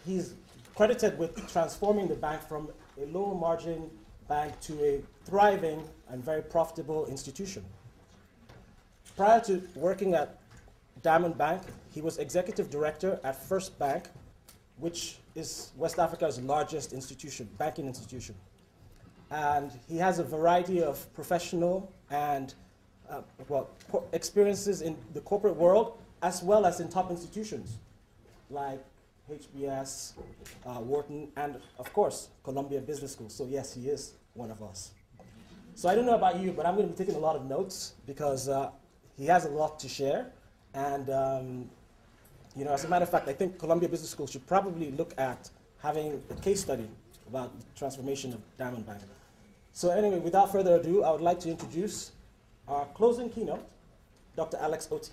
He's credited with transforming the bank from a low margin bank to a thriving and very profitable institution. Prior to working at Diamond Bank, he was executive director at First Bank, which is West Africa's largest banking institution. And he has a variety of professional and experiences in the corporate world, as well as in top institutions like HBS, Wharton, and of course, Columbia Business School. So yes, he is one of us. So I don't know about you, but I'm going to be taking a lot of notes because he has a lot to share. And as a matter of fact, I think Columbia Business School should probably look at having a case study about the transformation of Diamond Bank. So anyway, without further ado, I would like to introduce our closing keynote, Dr. Alex Otti.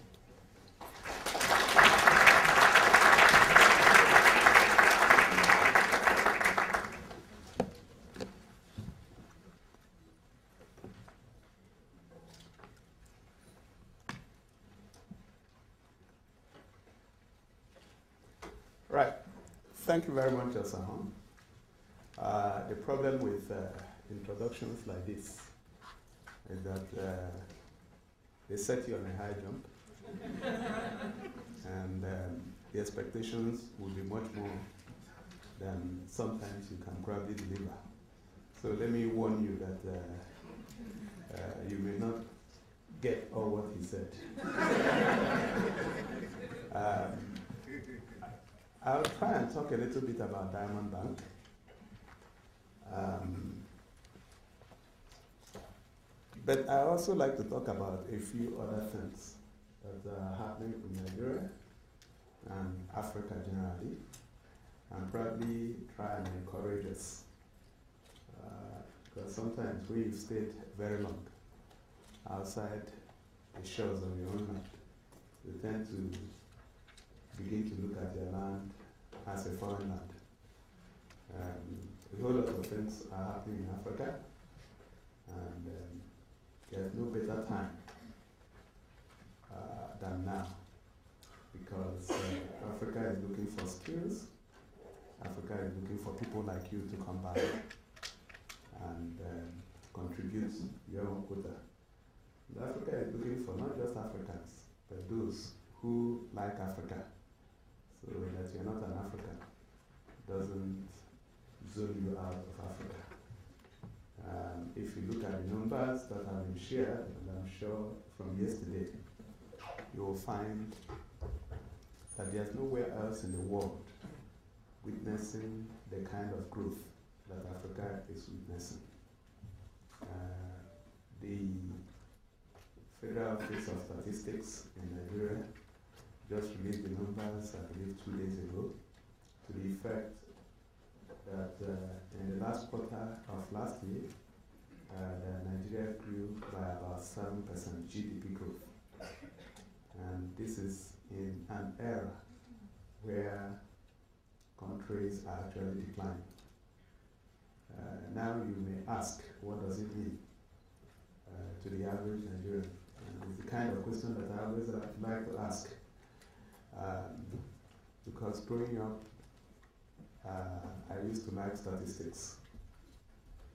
Right. Thank you very much, Osama. The problem with introductions like this is that they set you on a high jump, and the expectations will be much more than sometimes you can probably deliver. So let me warn you that you may not get all what he said. I'll try and talk a little bit about Diamond Bank. But I also like to talk about a few other things that are happening in Nigeria and Africa generally, and probably try and encourage us. Because sometimes when you've stayed very long outside the shores of your own land, you tend to begin to look at your land as a foreign land. A whole lot of things are happening in Africa, and there's no better time than now, because Africa is looking for skills. Africa is looking for people like you to come back and contribute your own quota. And Africa is looking for not just Africans, but those who like Africa, so that you're not an African doesn't zone you out of Africa. If you look at the numbers that have been shared, and I'm sure from yesterday, you will find that there's nowhere else in the world witnessing the kind of growth that Africa is witnessing. The Federal Office of Statistics in Nigeria just released the numbers, I believe, 2 days ago, to the effect that in the last quarter of last year, Nigeria grew by about 7% GDP growth. And this is in an era where countries are actually declining. Now you may ask, what does it mean to the average Nigerian? And it's the kind of question that I always like to ask. Because growing up, I used to like statistics.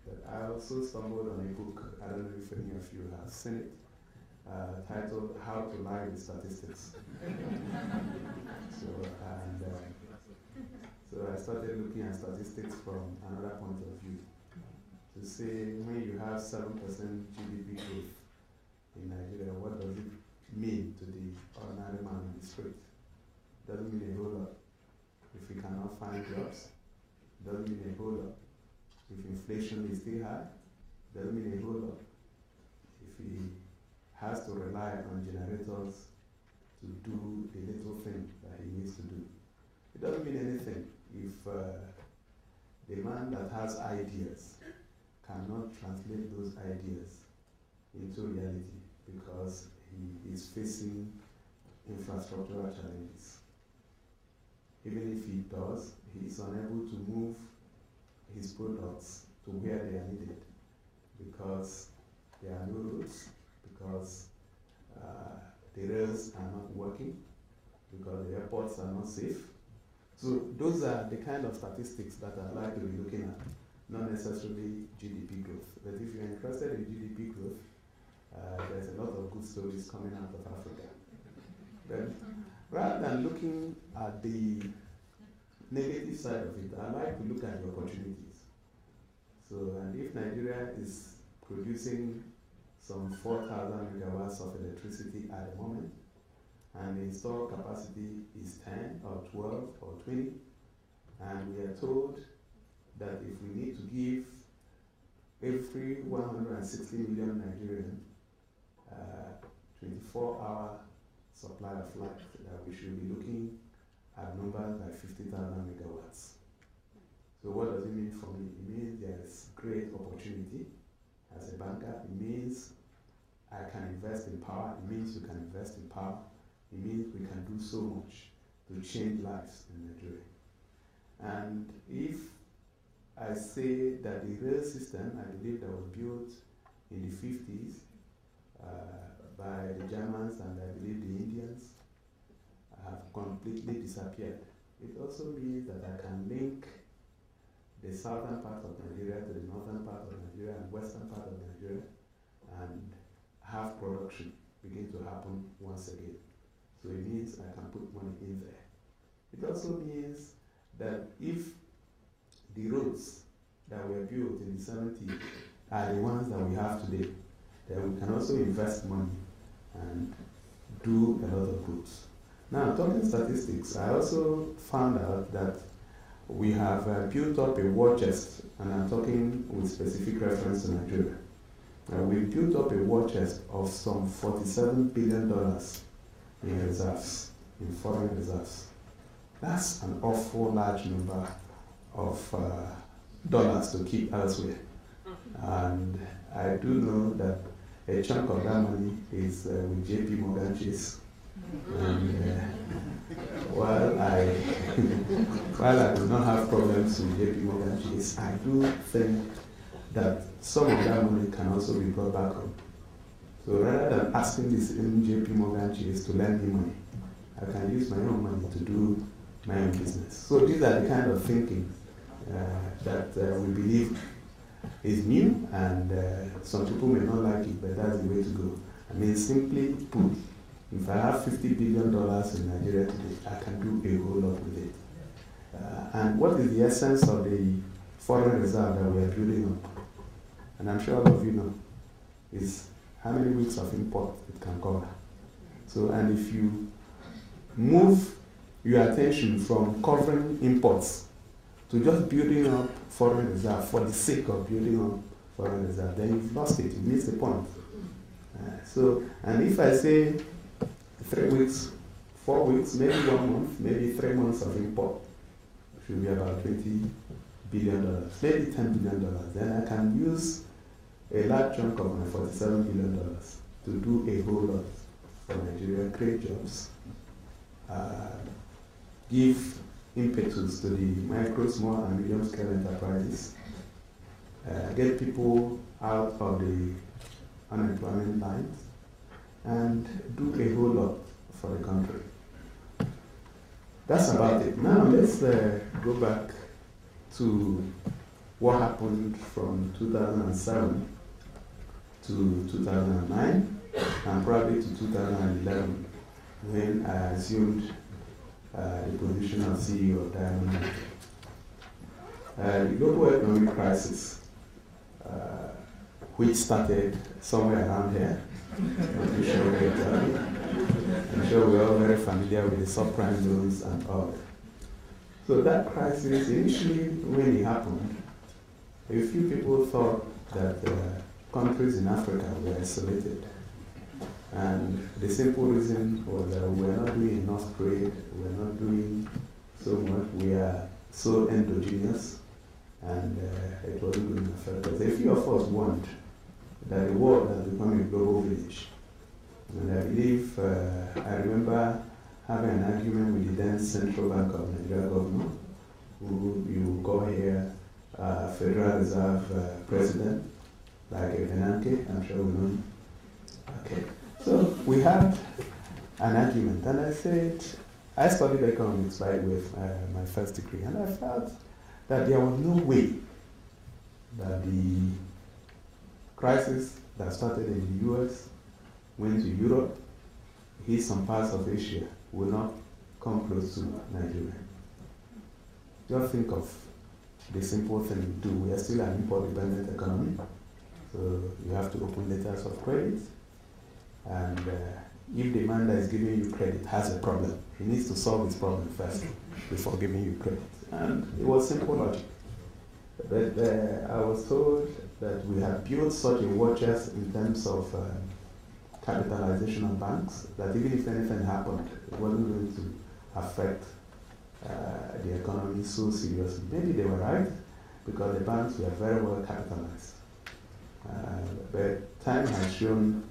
But I also stumbled on a book, I don't know if any of you have seen it, titled How to Lie with Statistics. So I started looking at statistics from another point of view. To say, when you have 7% GDP growth in Nigeria, what does it mean to the ordinary man on the street? Doesn't mean a whole lot. If he cannot find jobs, doesn't mean a whole lot. If inflation is still high, doesn't mean a whole lot. If he has to rely on generators to do the little thing that he needs to do, it doesn't mean anything if the man that has ideas cannot translate those ideas into reality because he is facing infrastructural challenges. Even if he does, he is unable to move his products to where they are needed because there are no roads, because the rails are not working, because the airports are not safe, So those are the kind of statistics that I'd like to be looking at, not necessarily GDP growth. But if you're interested in GDP growth, there's a lot of good stories coming out of Africa. But rather than looking at the negative side of it, I like to look at the opportunities. So, and if Nigeria is producing some 4,000 megawatts of electricity at the moment, and the installed capacity is 10 or 12 or 20, and we are told that if we need to give every 160 million Nigerian 24-hour supply of light, that we should be looking at numbers like 50,000 megawatts. So what does it mean for me? It means there's great opportunity as a banker. It means I can invest in power. It means you can invest in power. It means we can do so much to change lives in Nigeria. And if I say that the rail system, I believe that was built in the 50s by the Germans and I believe the Indians, have completely disappeared. It also means that I can link the southern part of Nigeria to the northern part of Nigeria and western part of Nigeria and have production begin to happen once again. So it means I can put money in there. It also means that if the roads that were built in the 70s are the ones that we have today, then we can also invest money and do a lot of goods. Now, talking statistics, I also found out that we have built up a war chest, and I'm talking with specific reference to Nigeria. We built up a war chest of some $47 billion in reserves, in foreign reserves. That's an awful large number of dollars to keep elsewhere. And I do know that a chunk of that money is with JP Morgan Chase. And while I do not have problems with JP Morgan Chase, I do think that some of that money can also be brought back home. So rather than asking this in JP Morgan Chase to lend me money, I can use my own money to do my own business. So these are the kind of thinking that we believe is new, and some people may not like it, but that's the way to go. I mean, simply put, if I have $50 billion in Nigeria today, I can do a whole lot with it. And what is the essence of the foreign reserve that we are building up? And I'm sure all of you know, is how many weeks of import it can cover. So, and if you move your attention from covering imports to just building up foreign reserve for the sake of building up foreign reserve, then you've lost it. You missed the point. So, and if I say 3 weeks, 4 weeks, maybe 1 month, maybe 3 months of import, should be about $20 billion, maybe $10 billion, then I can use a large chunk of my $47 billion to do a whole lot for Nigeria, create jobs, give impetus to the micro, small, and medium-scale enterprises, get people out of the unemployment lines, and do a whole lot for the country. That's about it. Now let's go back to what happened from 2007 to 2009 and probably to 2011 when I assumed the position of CEO of Diamond. The global economic crisis, which started somewhere around here, I'm sure we're all very familiar with the subprime loans and all that. So that crisis, initially when it happened, a few people thought that countries in Africa were isolated. And the simple reason was that we were not doing enough trade, we were not doing so much, we are so endogenous, and it wasn't good enough. Because a few of us want that the world has become a global village. And I believe, I remember having an argument with the then Central Bank of Nigeria governor, who you call here Federal Reserve President, like Benanke, I'm sure we know him. Okay. So we had an argument, and I said, I studied economics right with my first degree, and I felt that there was no way that the crisis that started in the US, went to Europe, hit some parts of Asia, will not come close to Nigeria. Just think of the simple thing we do. We are still an import-dependent economy, so you have to open letters of credit, and if the man that is giving you credit has a problem, he needs to solve his problem first before giving you credit. And it was simple logic. But I was told that we have built such a war chest in terms of capitalization of banks that even if anything happened, it wasn't going to affect the economy so seriously. Maybe they were right, because the banks were very well capitalized. But time has shown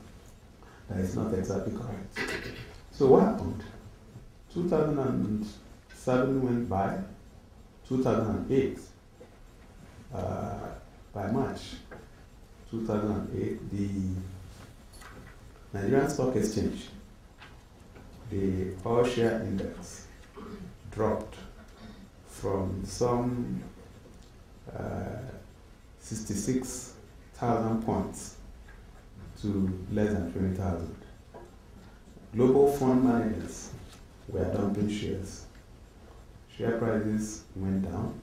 that it's not exactly correct. So what happened? 2007 went by, 2008, by March 2008, the Nigerian Stock Exchange, the oil share index, dropped from some 66,000 points to less than 20,000. Global fund managers were dumping shares. Share prices went down.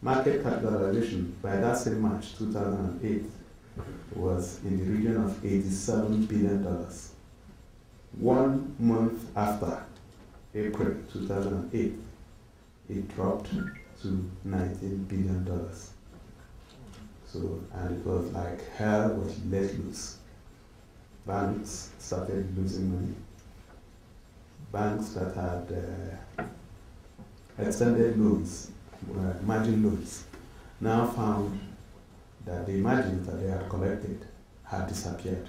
Market capitalization by that same March 2008 was in the region of $87 billion. 1 month after April 2008, it dropped to $19 billion. So, and it was like hell was let loose. Banks started losing money. Banks that had extended loans, margin loans, now found that the margins that they had collected had disappeared.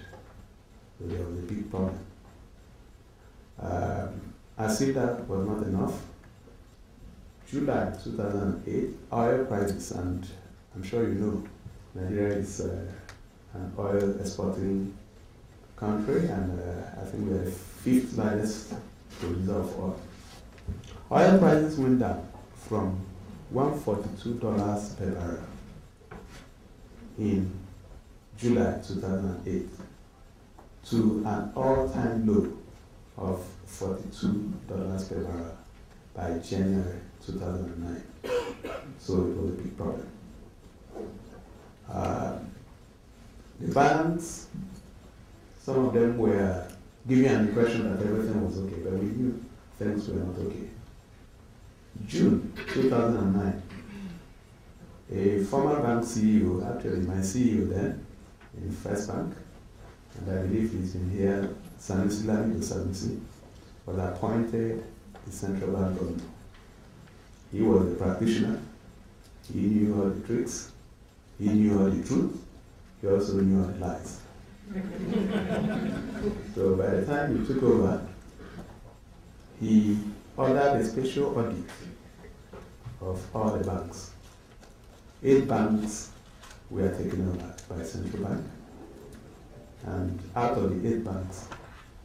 So there was a big problem. As if that was not enough, July 2008, oil prices, and I'm sure you know, Nigeria is an oil exporting country, and I think we are the 5th largest producer of oil. Oil prices went down from $142 per barrel in July 2008 to an all-time low of $42 per barrel by January 2009. So it was a big problem. The banks, some of them were giving an impression that everything was okay, but we knew things were not okay. June 2009, a former bank CEO, actually my CEO then, in First Bank, and I believe he's been here, Sanusi Lamido Sanusi, was appointed the central bank governor. He was a practitioner, he knew all the tricks, he knew all the truth, he also knew all the lies. So by the time he took over, he ordered a special audit of all the banks. 8 banks were taken over by central bank, and out of the 8 banks,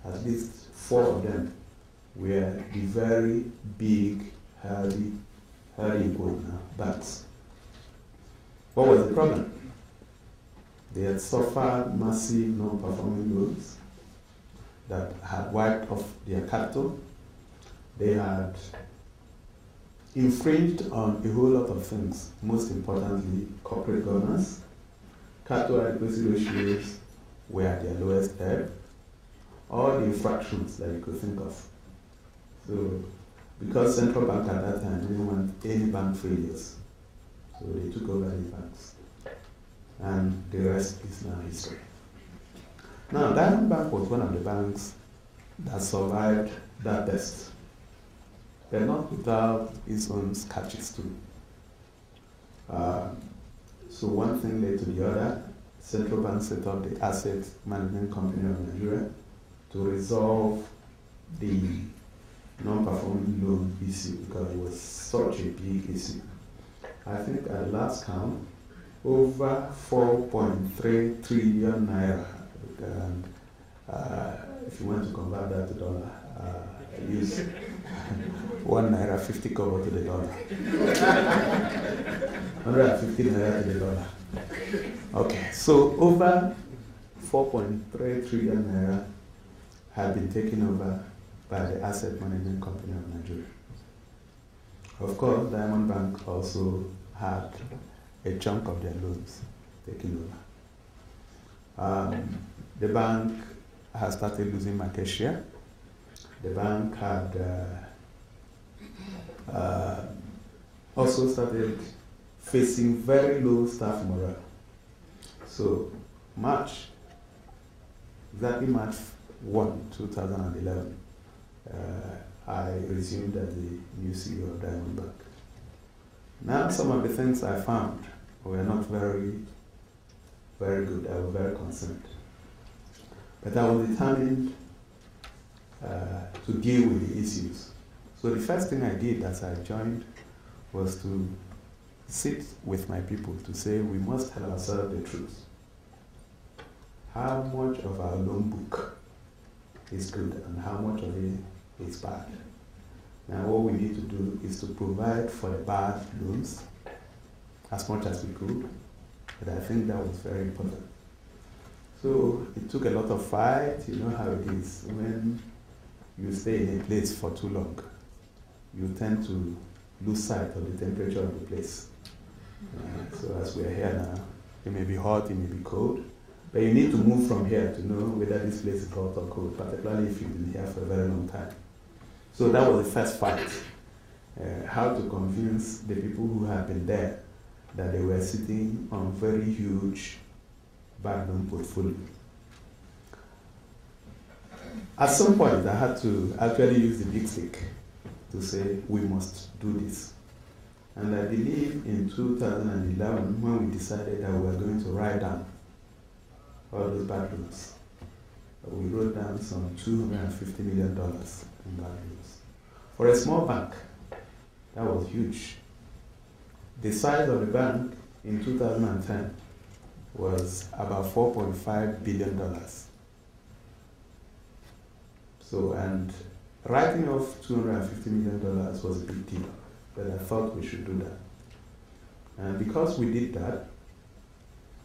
at least 4 of them were the very big, healthy banks. What was the problem? They had suffered massive non-performing loans that had wiped off their capital. They had infringed on a whole lot of things, most importantly, corporate governance. Capital adequacy ratios were at their lowest ebb. All the infractions that you could think of. So, because central bank at that time didn't want any bank failures, so they took over the banks. And the rest is now history. Now, Diamond Bank was one of the banks that survived that test, but not without its own catches too. So one thing led to the other. Central Bank set up the Asset Management Company of Nigeria to resolve the non-performing loan issue, because it was such a big issue. I think at the last count, over 4.3 trillion naira, and if you want to convert that to dollar, use 1 naira 50 kobo to the dollar. 150 naira to the dollar. Okay, so over 4.3 trillion naira have been taken over by the Asset Management Company of Nigeria. Of course, Diamond Bank also had a chunk of their loans taken over. The bank has started losing market share. The bank had also started facing very low staff morale. So exactly March 1, 2011, I resumed as the new CEO of Diamond Bank. Now, some of the things I found were not very, very good. I was very concerned. But I was determined to deal with the issues. So the first thing I did as I joined was to sit with my people to say we must tell ourselves the truth. How much of our loan book is good and how much of it is bad? Now what we need to do is to provide for the bad loans as much as we could, but I think that was very important. So it took a lot of fight. You know how it is. When you stay in a place for too long, you tend to lose sight of the temperature of the place. So as we're here now, it may be hot, it may be cold, but you need to move from here to know whether this place is hot or cold, particularly if you've been here for a very long time. So that was the first fight, how to convince the people who had been there that they were sitting on very huge bad loan portfolio. At some point, I had to actually use the big stick to say, we must do this. And I believe in 2011, when we decided that we were going to write down all those bad loans, we wrote down some $250 million in bad loans. For a small bank, that was huge. The size of the bank in 2010 was about $4.5 billion. So, and writing off $250 million was a big deal, but I thought we should do that. And because we did that,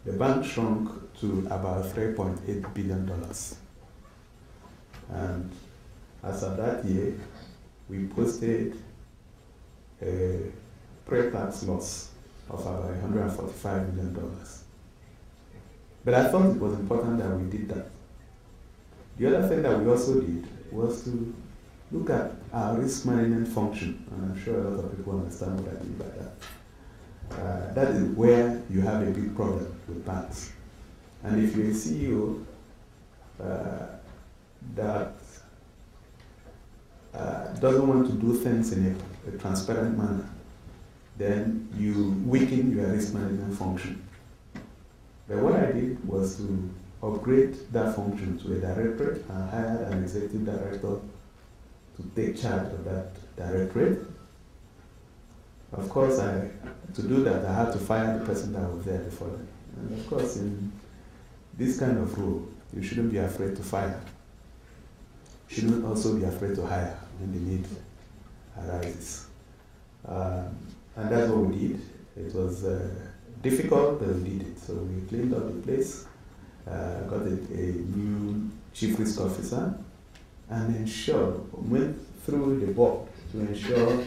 the bank shrunk to about $3.8 billion. And as of that year, we posted a pre-tax loss of about $145 million. But I thought it was important that we did that. The other thing that we also did was to look at our risk management function, and I'm sure a lot of people understand what I mean by that. That is where you have a big problem with banks. And if you're a CEO that doesn't want to do things in a transparent manner, then you weaken your risk management function. But what I did was to upgrade that function to a directorate and hire an executive director to take charge of that directorate. Of course, to do that, I had to fire the person that was there before them. And of course, in this kind of role, you shouldn't be afraid to fire. You shouldn't also be afraid to hire when the need arises. And that's what we did. It was difficult, but we did it. So we cleaned up the place, got a new chief risk officer, and went through the board to ensure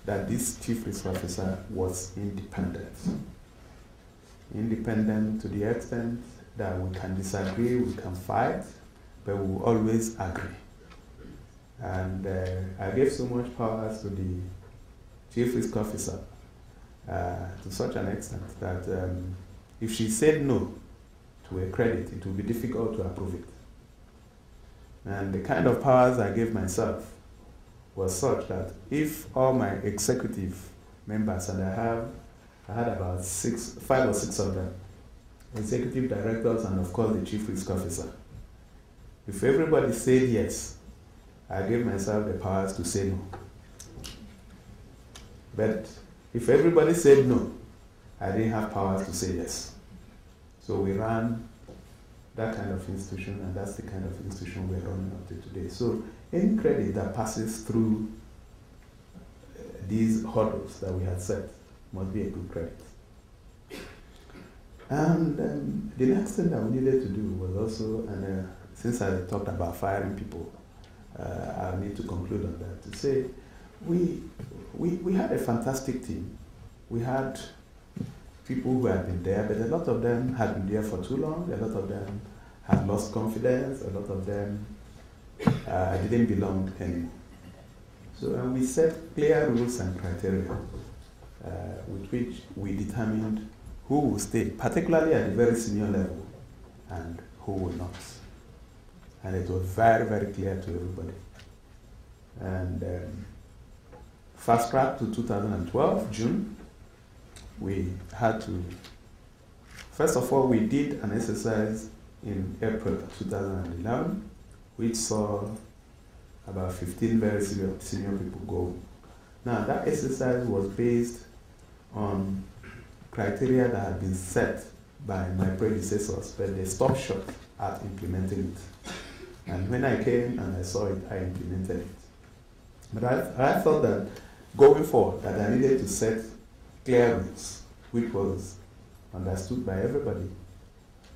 that this chief risk officer was independent. Independent to the extent that we can disagree, we can fight, but we will always agree. And I gave so much power to the chief risk officer to such an extent that if she said no to a credit, it would be difficult to approve it. And the kind of powers I gave myself was such that if all my executive members, and I had about 5 or 6 of them, executive directors and of course the chief risk officer, if everybody said yes, I gave myself the powers to say no. But if everybody said no, I didn't have powers to say yes. So we ran that kind of institution, and that's the kind of institution we're running up to today. So any credit that passes through these hurdles that we had set must be a good credit. And the next thing that we needed to do was also, and since I talked about firing people, I need to conclude on that to say we had a fantastic team. We had people who had been there, but a lot of them had been there for too long. A lot of them had lost confidence. A lot of them didn't belong anymore. So we set clear rules and criteria with which we determined who will stay, particularly at the very senior level, and who will not. And it was very, very clear to everybody. And fast track to 2012, June, we had to, first of all, we did an exercise in April 2011, which saw about 15 very senior people go. Now, that exercise was based on criteria that had been set by my predecessors, but they stopped short at implementing it. And when I came and I saw it, I implemented it. But I thought that going forward, that I needed to set clear rules, which was understood by everybody.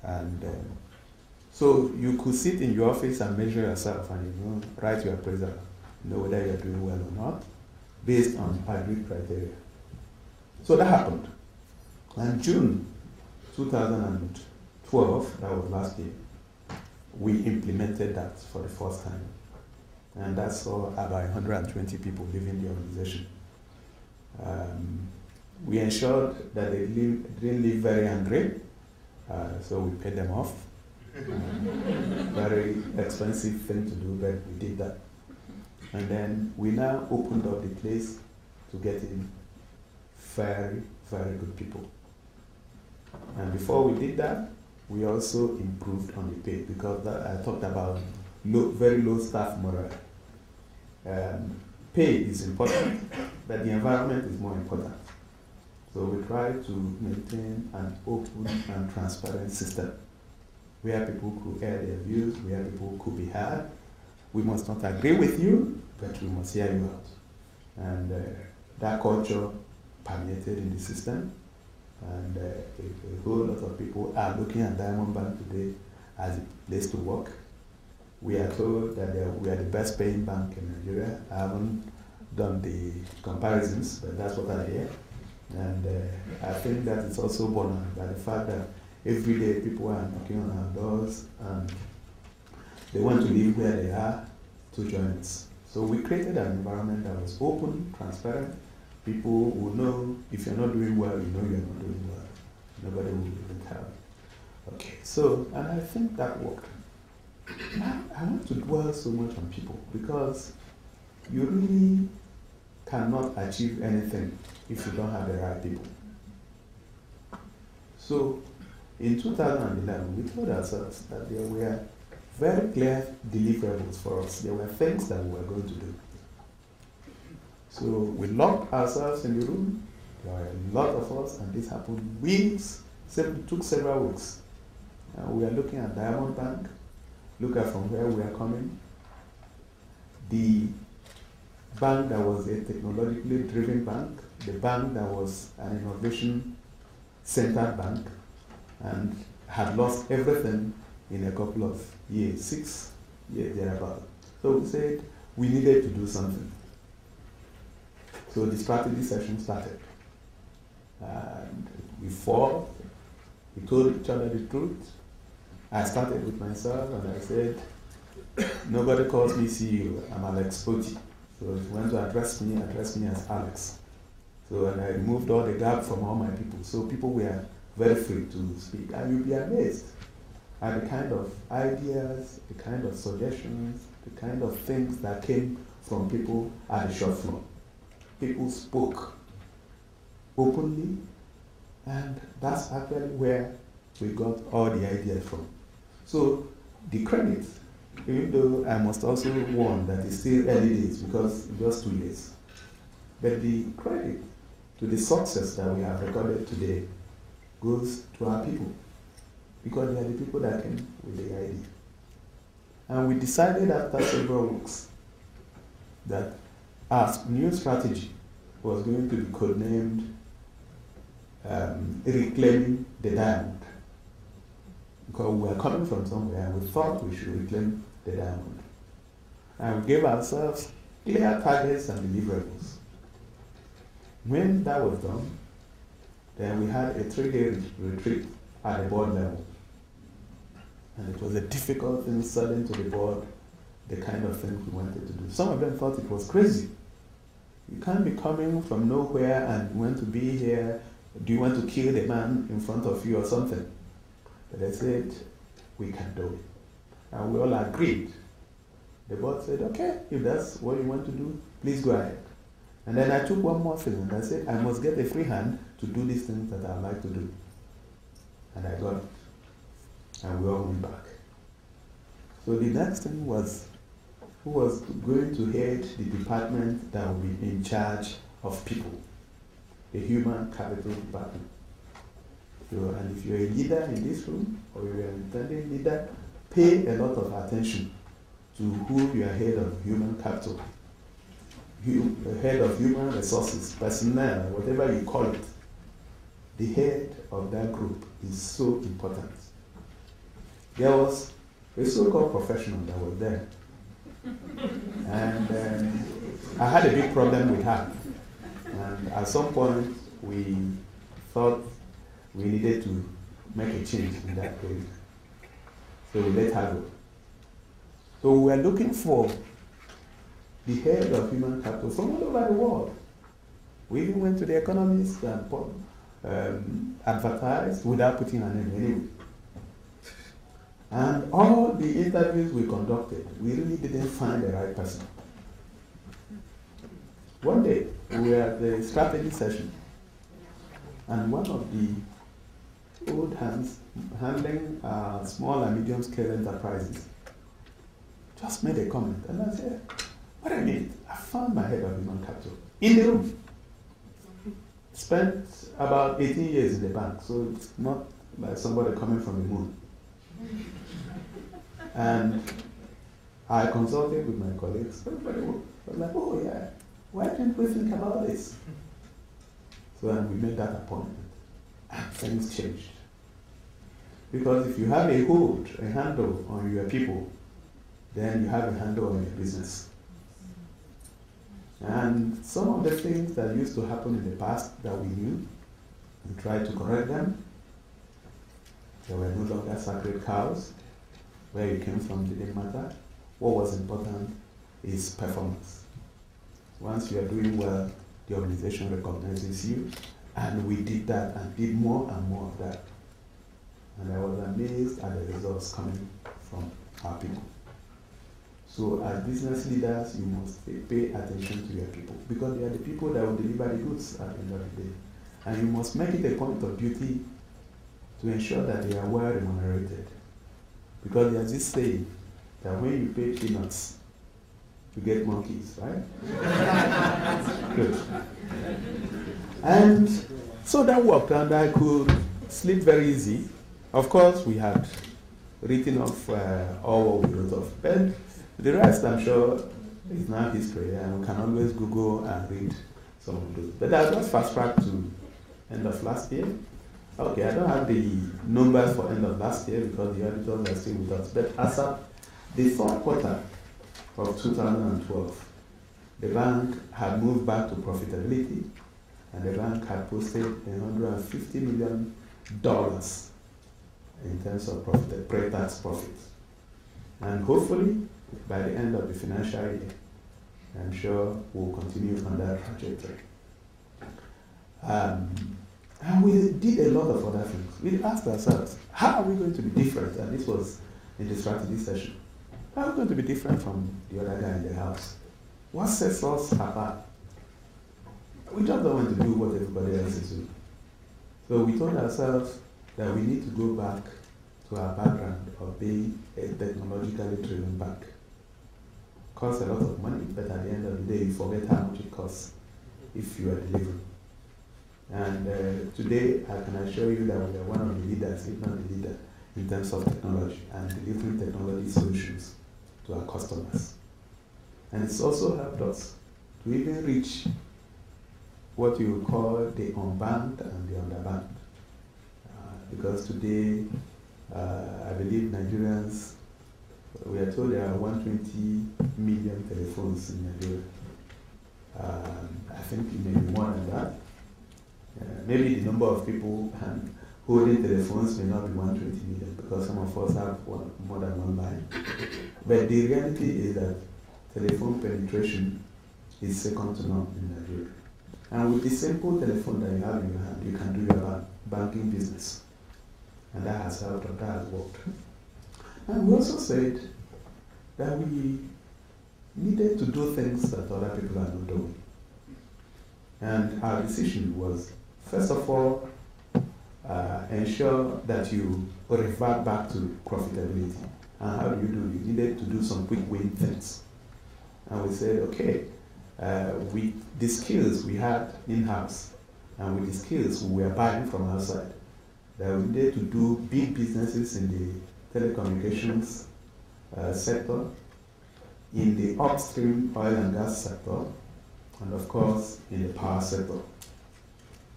And so you could sit in your office and measure yourself and write your appraisal, know whether you're doing well or not, based on agreed criteria. So that happened. And June 2012, that was last year, we implemented that for the first time. And that saw about 120 people leaving the organization. We ensured that they didn't leave very angry, so we paid them off. Very expensive thing to do, but we did that. And then we now opened up the place to get in very, very good people. And before we did that, we also improved on the pay, because I talked about very low staff morale. Pay is important, but the environment is more important. So we try to maintain an open and transparent system where people could air their views, where people could be heard. We must not agree with you, but we must hear you out. And that culture permeated in the system. And a whole lot of people are looking at Diamond Bank today as a place to work. We are told that we are the best paying bank in Nigeria. I haven't done the comparisons, but that's what I hear. And I think that it's also borne out by the fact that every day people are knocking on our doors and they want to live where they are to join us. So we created an environment that was open, transparent. People will know if you're not doing well, you know you're not doing well. Nobody will even tell. Okay, so, and I think that worked. Now, I want to dwell so much on people because you really cannot achieve anything if you don't have the right people. So, in 2011, we told ourselves that there were very clear deliverables for us. There were things that we were going to do. So we locked ourselves in the room. There were a lot of us, and this happened weeks. It took several weeks. We are looking at Diamond Bank. Look at from where we are coming. The bank that was a technologically driven bank, the bank that was an innovation-centered bank, and had lost everything in a couple of years, 6 years thereabout. So we said we needed to do something. So the strategy session started. And we fought, we told each other the truth. I started with myself and I said, nobody calls me CEO, I'm Alex Otti. So if you want to address me as Alex. So and I removed all the gap from all my people. So people were very free to speak. And you'll be amazed at the kind of ideas, the kind of suggestions, the kind of things that came from people at the shop floor. People spoke openly, and that's actually where we got all the ideas from. So the credit, even though I must also warn that it's still early days because it's just 2 years, but the credit to the success that we have recorded today goes to our people. because they are the people that came with the idea. And we decided after several weeks that our new strategy was going to be codenamed Reclaiming the Diamond. Because we were coming from somewhere and we thought we should reclaim the diamond. And we gave ourselves clear targets and deliverables. When that was done, then we had a 3-day retreat at the board level. And it was a difficult thing selling to the board the kind of things we wanted to do. Some of them thought it was crazy. You can't be coming from nowhere and want to be here. Do you want to kill the man in front of you or something? But I said, we can do it. And we all agreed. The board said, okay, if that's what you want to do, please go ahead. And then I took one more thing and I said, I must get a free hand to do these things that I like to do. And I got it. And we all went back. So the next thing was, who was going to head the department that would be in charge of people, the human capital department. And if you're a leader in this room, or you're an intending leader, pay a lot of attention to who you are head of human capital, head of human resources, personnel, whatever you call it. The head of that group is so important. There was a so-called professional that was there. And I had a big problem with her. And at some point, we thought we needed to make a change in that area. So we let her go. So we were looking for the head of human capital from all over the world. We even went to the economists and advertised without putting her name anyway. And all the interviews we conducted, we really didn't find the right person. One day, we were at the strategy session, and one of the old hands handling small and medium-scale enterprises just made a comment, and I said, "What a minute! I found my head of human capital in the room. Spent about 18 years in the bank, so it's not like somebody coming from the moon." And I consulted with my colleagues. Everybody was like, "Oh yeah, why didn't we think about this?" So then we made that appointment, and things changed. Because if you have a hold, a handle on your people, then you have a handle on your business. And some of the things that used to happen in the past that we knew, we tried to correct them. There were no longer sacred cows. Where you came from didn't matter. What was important is performance. Once you are doing well, the organization recognizes you, and we did that and did more and more of that. And I was amazed at the results coming from our people. So as business leaders, you must pay attention to your people, because they are the people that will deliver the goods at the end of the day. And you must make it a point of duty to ensure that they are well remunerated. Because there's this saying that when you pay peanuts, you get monkeys, right? Good. And so that worked, and I could sleep very easy. Of course, we had written off all what we wrote off. But the rest, I'm sure, is now history, and we can always Google and read some of those. But I just fast-track to end of last year. Okay, I don't have the numbers for end of last year because the auditors are still with us. But as of the third quarter of 2012, the bank had moved back to profitability, and the bank had posted $150 million in terms of profit, pre-tax profits. And hopefully, by the end of the financial year, I'm sure we'll continue on that trajectory. And we did a lot of other things. We asked ourselves, how are we going to be different? And this was in the strategy session. How are we going to be different from the other guy in the house? What sets us apart? We just don't want to do what everybody else is doing. So we told ourselves that we need to go back to our background of being a technologically driven bank. It costs a lot of money, but at the end of the day, you forget how much it costs if you are delivering. And today, I can assure you that we are one of the leaders, if not the leader, in terms of technology and delivering technology solutions to our customers. And it's also helped us to even reach what you call the unbanked and the underbanked. Because today, I believe Nigerians, we are told there are 120 million telephones in Nigeria. I think it may be more than that. Maybe the number of people holding telephones may not be 120 million because some of us have more than one line. But the reality is that telephone penetration is second to none in Nigeria. And with the simple telephone that you have in your hand, you can do your banking business. And that has helped, and that has worked. And we also said that we needed to do things that other people are not doing. And our decision was, first of all, ensure that you revert back to profitability. And how do you do it? You needed to do some quick win things. And we said, okay, with the skills we had in-house and with the skills we were buying from outside, that we needed to do big businesses in the telecommunications sector, in the upstream oil and gas sector, and of course in the power sector.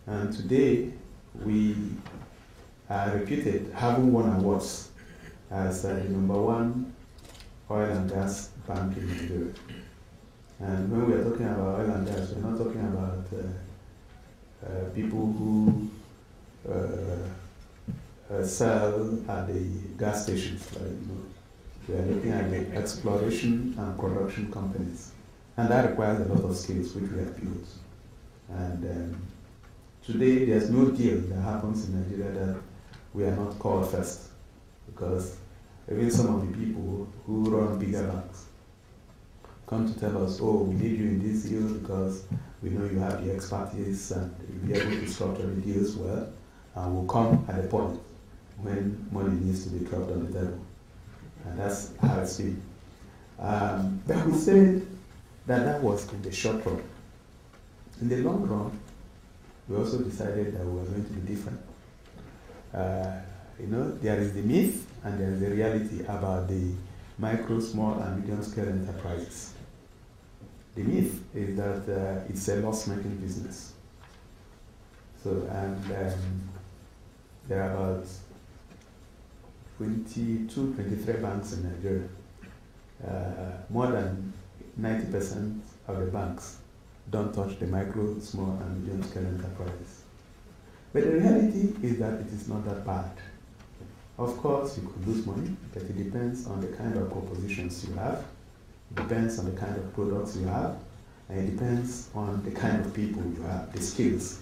And today we are reputed, having won awards as the #1 oil and gas bank in Nigeria. And when we are talking about oil and gas, we're not talking about people who sell at the gas stations. We are looking at the exploration and production companies. And that requires a lot of skills which we have built. And today there's no deal that happens in Nigeria that we are not called first. Because even some of the people who run bigger banks come to tell us, oh, we need you in this deal because we know you have the expertise and you'll be able to structure the deals well, and we'll come at a point when money needs to be dropped on the table. And that's how it's been. But we said that was in the short run. In the long run, we also decided that we were going to be different. There is the myth and there is the reality about the micro, small, and medium-scale enterprises. The myth is that it's a loss-making business. So, there are about 22, 23 banks in Nigeria. More than 90% of the banks don't touch the micro, small, and medium-scale enterprises. But the reality is that it is not that bad. Of course, you could lose money, but it depends on the kind of propositions you have, it depends on the kind of products you have, and it depends on the kind of people you have, the skills.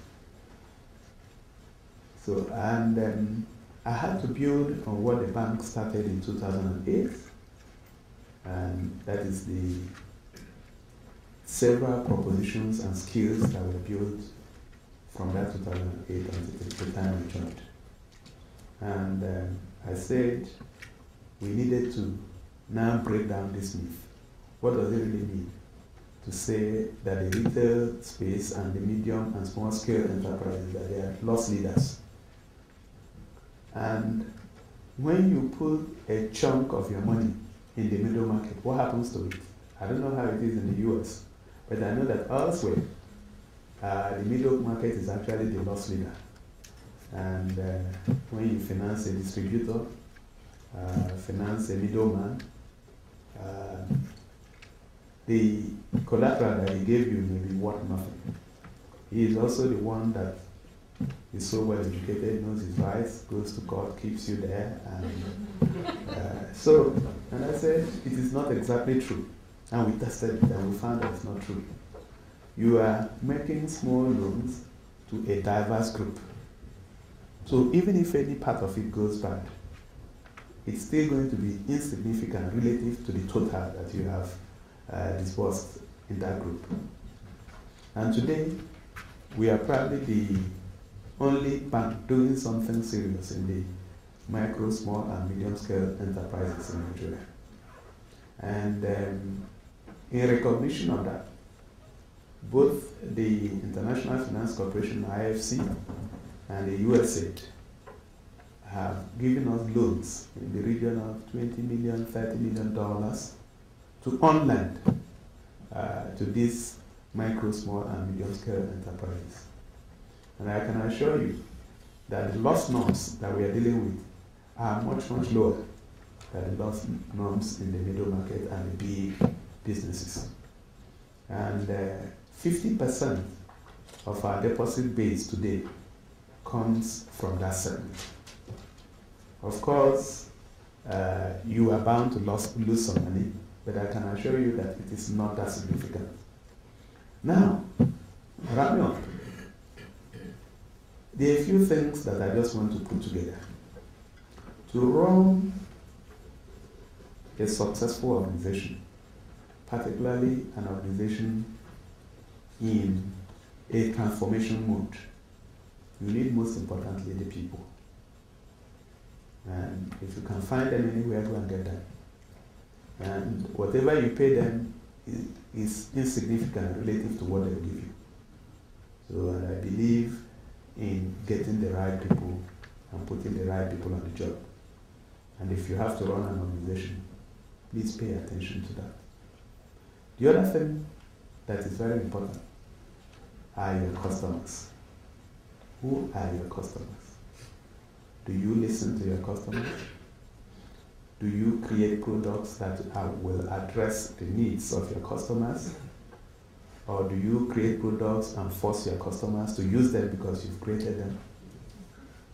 So, and I had to build on what the bank started in 2008, and that is the several propositions and skills that were built from that 2008 until the time I joined. And I said we needed to now break down this myth. What does it really mean to say that the retail space and the medium and small scale enterprises, that they are loss leaders? And when you put a chunk of your money in the middle market, what happens to it? I don't know how it is in the US, but I know that elsewhere, the middle market is actually the loss leader. And when you finance a distributor, finance a middleman, the collateral that he gave you may be worth nothing. He is also the one that is so well educated, knows his rights, goes to court, keeps you there. And I said, it is not exactly true. And we tested it and we found that it's not true. You are making small loans to a diverse group. So even if any part of it goes bad, it's still going to be insignificant relative to the total that you have disbursed in that group. And today, we are probably the only bank doing something serious in the micro, small, and medium-scale enterprises in Nigeria. And in recognition of that, both the International Finance Corporation, IFC, and the USAID have given us loans in the region of $20 million, $30 million to on-lend to these micro, small, and medium-scale enterprises. And I can assure you that the loss norms that we are dealing with are much, much lower than the loss norms in the middle market and the big businesses. And 50% of our deposit base today comes from that segment. Of course, you are bound to lose some money, but I can assure you that it is not that significant. Now, wrapping up, there are a few things that I just want to put together. To run a successful organization, particularly an organization in a transformation mode, you need most importantly the people. And if you can find them anywhere, go and get them. And whatever you pay them is insignificant relative to what they will give you. So I believe in getting the right people and putting the right people on the job. And if you have to run an organization, please pay attention to that. The other thing that is very important are your customers. Who are your customers? Do you listen to your customers? Do you create products that will address the needs of your customers? Or do you create products and force your customers to use them because you've created them?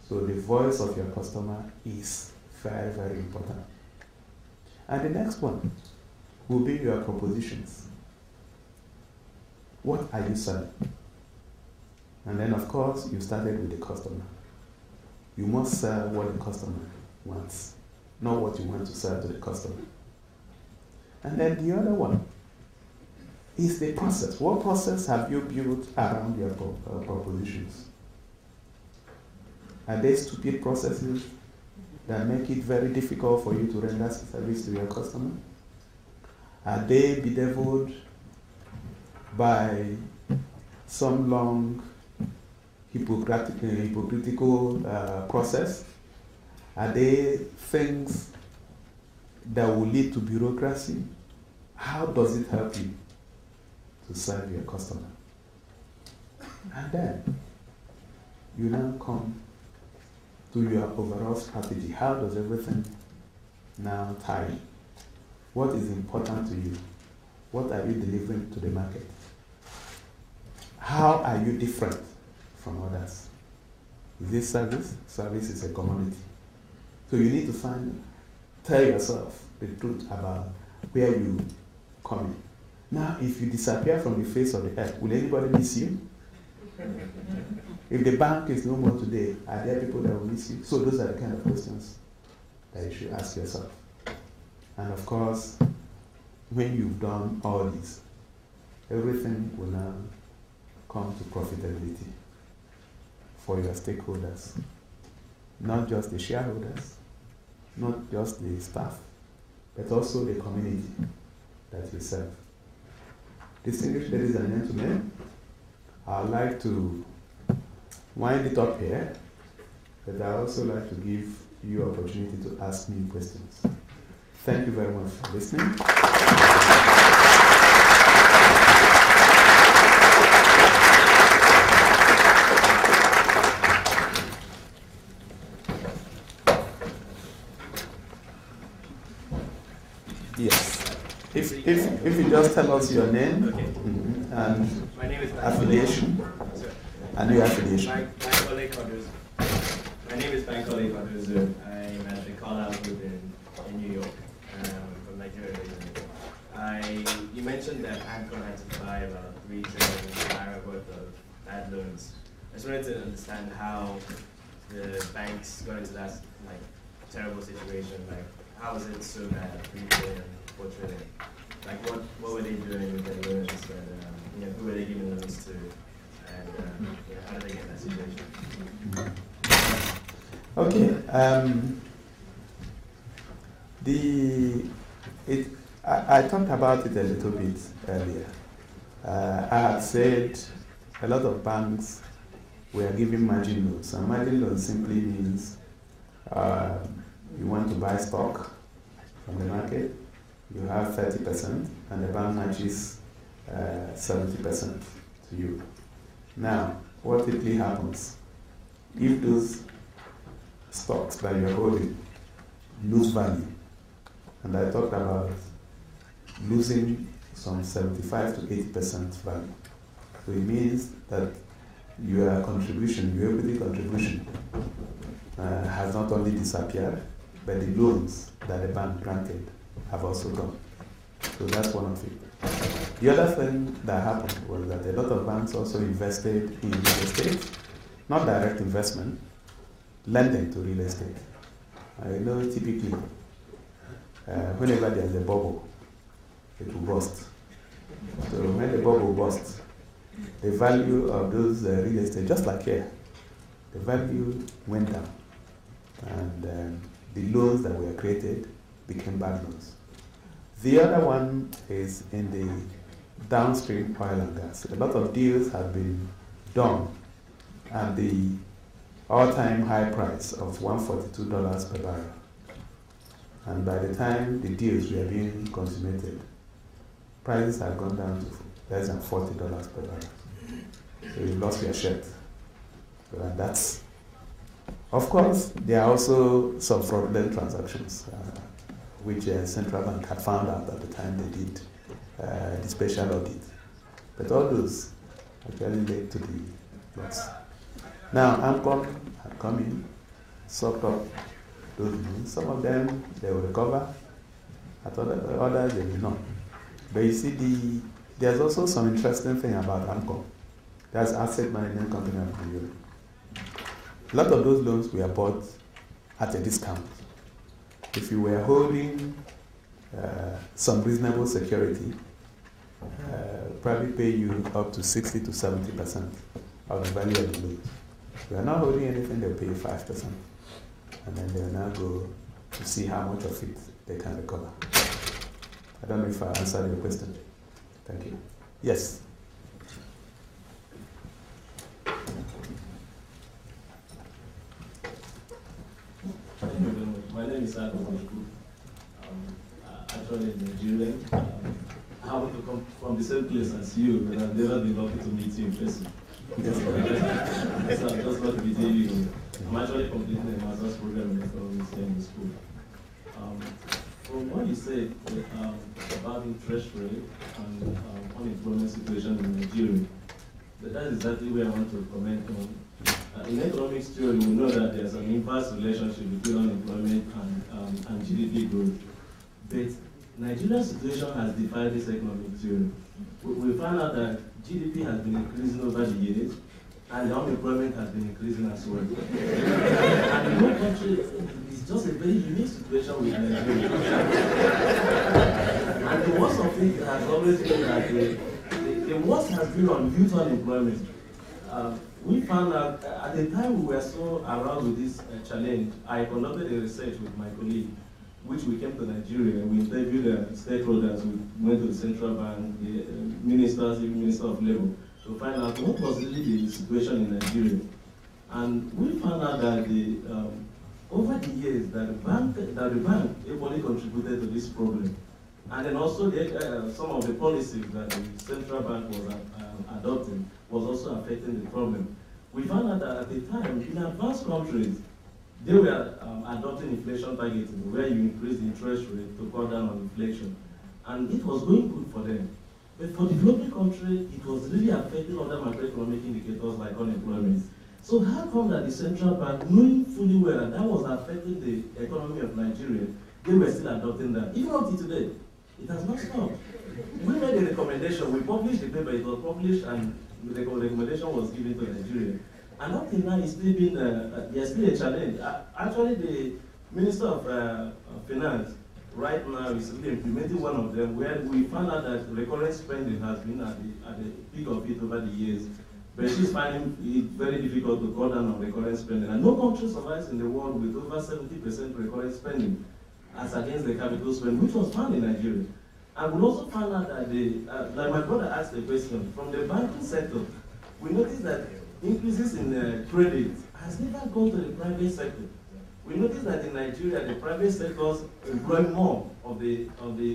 So the voice of your customer is very, very important. And the next one will be your propositions. What are you selling? And then, of course, you started with the customer. You must sell what the customer wants, not what you want to sell to the customer. And then the other one is the process. What process have you built around your propositions? Are they stupid processes that make it very difficult for you to render service to your customer? Are they bedeviled by some long hypocritical process? Are they things that will lead to bureaucracy? How does it help you to serve your customer? And then you now come to your overall strategy. How does everything now tie in? What is important to you? What are you delivering to the market? How are you different from others? Is this service? Service is a commodity. So you need to tell yourself the truth about where you come in. Now, if you disappear from the face of the earth, will anybody miss you? If the bank is no more today, are there people that will miss you? So those are the kind of questions that you should ask yourself. And of course, when you've done all this, everything will now come to profitability for your stakeholders. Not just the shareholders, not just the staff, but also the community that you serve. Distinguished ladies and gentlemen, I'd like to wind it up here, but I'd also like to give you opportunity to ask me questions. Thank you very much for listening. Yes. If you just tell us your name, okay. And my name is affiliation, and your affiliation. My name is Bankole Cardozo. I'm at the Call-Out Group in New York, from Nigeria. You mentioned that AMCON had to buy about 3 trillion naira worth of bad loans. I just wanted to understand how the banks got into that terrible situation. How was it so bad? 3 trillion, 4 trillion. What were they doing with their loans? And who were they giving loans to? And how did they get in that situation? Okay. I talked about it a little bit earlier. I had said a lot of banks were giving margin loans, and margin loans simply means You want to buy stock from the market, you have 30%, and the bank matches 70% to you. Now, what typically happens? If those stocks that you're holding lose value, and I talked about losing some 75 to 80% value, so it means that your contribution, your equity contribution, has not only disappeared, but the loans that the bank granted have also gone. So that's one of it. The other thing that happened was that a lot of banks also invested in real estate, not direct investment, lending to real estate. I know typically, whenever there's a bubble, it will burst. So when the bubble bursts, the value of those real estate, just like here, the value went down. And the loans that were created became bad loans. The other one is in the downstream oil and gas. A lot of deals have been done at the all-time high price of $142 per barrel. And by the time the deals were being consummated, prices had gone down to less than $40 per barrel. So you lost your shirt. So that's, of course, there are also some fraudulent transactions, which central bank had found out at the time they did the special audit. But all those actually led to the loss. Now, AMCOM had come in, sucked up those loans. Some of them, they will recover. At others, they will not. But you see, there's also some interesting thing about AMCOM. That's Asset Management Company of Nigeria. A lot of those loans were bought at a discount. If you were holding some reasonable security, probably pay you up to 60 to 70% of the value of the loans. If you are not holding anything, they'll pay you 5%. And then they'll now go to see how much of it they can recover. I don't know if I answered your question. Thank you. Yes? My name is Adam Maku. Actually Nigerian. I happen to come from the same place as you, but I've never been lucky to meet you in person. Yes. So I just got to be you. I'm actually completing a master's program in economics here in the school. From what you said about interest rate and unemployment situation in Nigeria, that is exactly where I want to comment on. In economics theory, we know that there's an inverse relationship between unemployment and GDP growth. But Nigeria's situation has defied this economic theory. We found out that GDP has been increasing over the years, and the unemployment has been increasing as well. And in no country, it's just a very unique situation with Nigeria. And the worst of it has always been that the worst has been on youth unemployment. We found out at the time we were so aroused with this challenge, I conducted a research with my colleague, which we came to Nigeria. We interviewed the stakeholders. We went to the central bank, the ministers, even Minister of Labour, to find out what was really the situation in Nigeria. And we found out that over the years that the bank equally contributed to this problem. And then also some of the policies that the central bank was adopting was also affecting the problem. We found out that at the time, in advanced countries, they were adopting inflation targeting, where you increase the interest rate to cut down on inflation. And it was going good for them. But for developing countries, it was really affecting other macroeconomic indicators like unemployment. So how come that the central bank, knowing fully well that was affecting the economy of Nigeria, they were still adopting that? Even up to today, it has not stopped. We made a recommendation, we published the paper, it was published, and the recommendation was given to Nigeria. And up till now, it's still been, there's still a challenge. Actually, the Minister of Finance right now is implementing one of them, where we found out that recurrent spending has been at the peak of it over the years. But she's finding it very difficult to cut down on recurrent spending. And no country survives in the world with over 70% recurrent spending as against the capital spend, which was found in Nigeria. And we also found out that, like my brother asked the question, from the banking sector, we noticed that increases in credit has never gone to the private sector. we noticed that in Nigeria, the private sectors employ more of the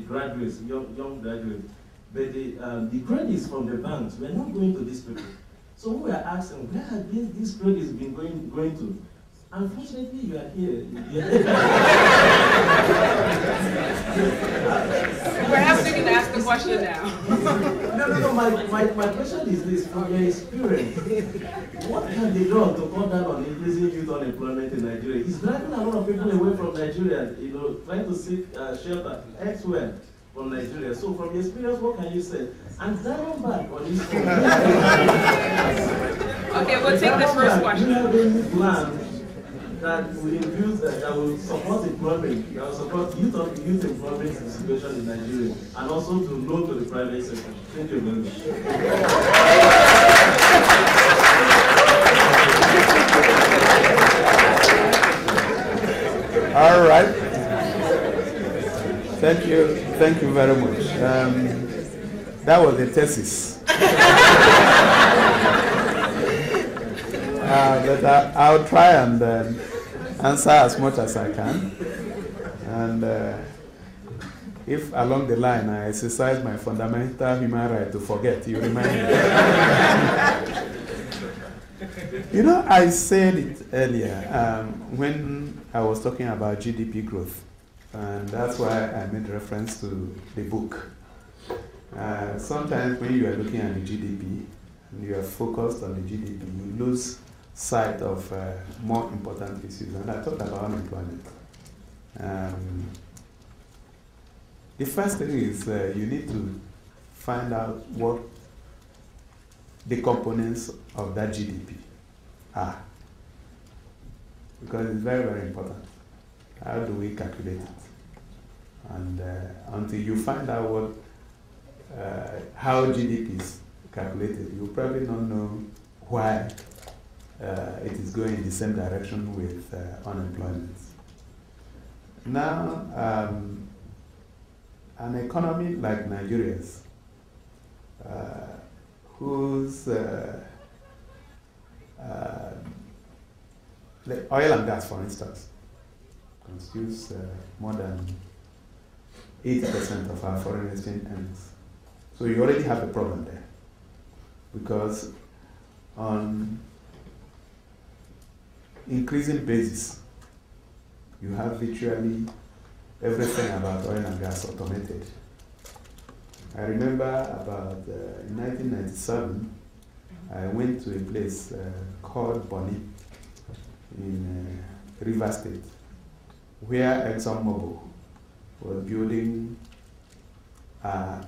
graduates, young graduates. But the credits from the banks were not going to these people. So we were asking, where have these credits been going to? Unfortunately, you are here. Perhaps you can ask the question now. No. My question is this: from your experience, what can be done to cut down on increasing youth unemployment in Nigeria? It's driving a lot of people away from Nigeria, trying to seek shelter elsewhere from Nigeria. So, from your experience, what can you say? And dialing back on this point. Okay, we'll take this first question. Do you have any plan that will infuse, that will support employment, that will support youth employment situation in Nigeria, and also to loan to the private sector? Thank you very much. All right. Thank you very much. That was the thesis. But I'll try and answer as much as I can. And if along the line I exercise my fundamental human right to forget, you remind me. I said it earlier when I was talking about GDP growth. And that's why I made reference to the book. Sometimes when you are looking at the GDP, and you are focused on the GDP, you lose sight of more important issues. And I talked about unemployment. The first thing is you need to find out what the components of that GDP are. Because it's very, very important. How do we calculate it? And until you find out how GDP is calculated, you probably don't know why it is going in the same direction with unemployment. Now, an economy like Nigeria's, whose like oil and gas, for instance, constitutes more than 80% of our foreign exchange earnings. So you already have a problem there, because on increasing basis, you have virtually everything about oil and gas automated. I remember about in 1997, I went to a place called Bonny in Rivers State, where ExxonMobil was building a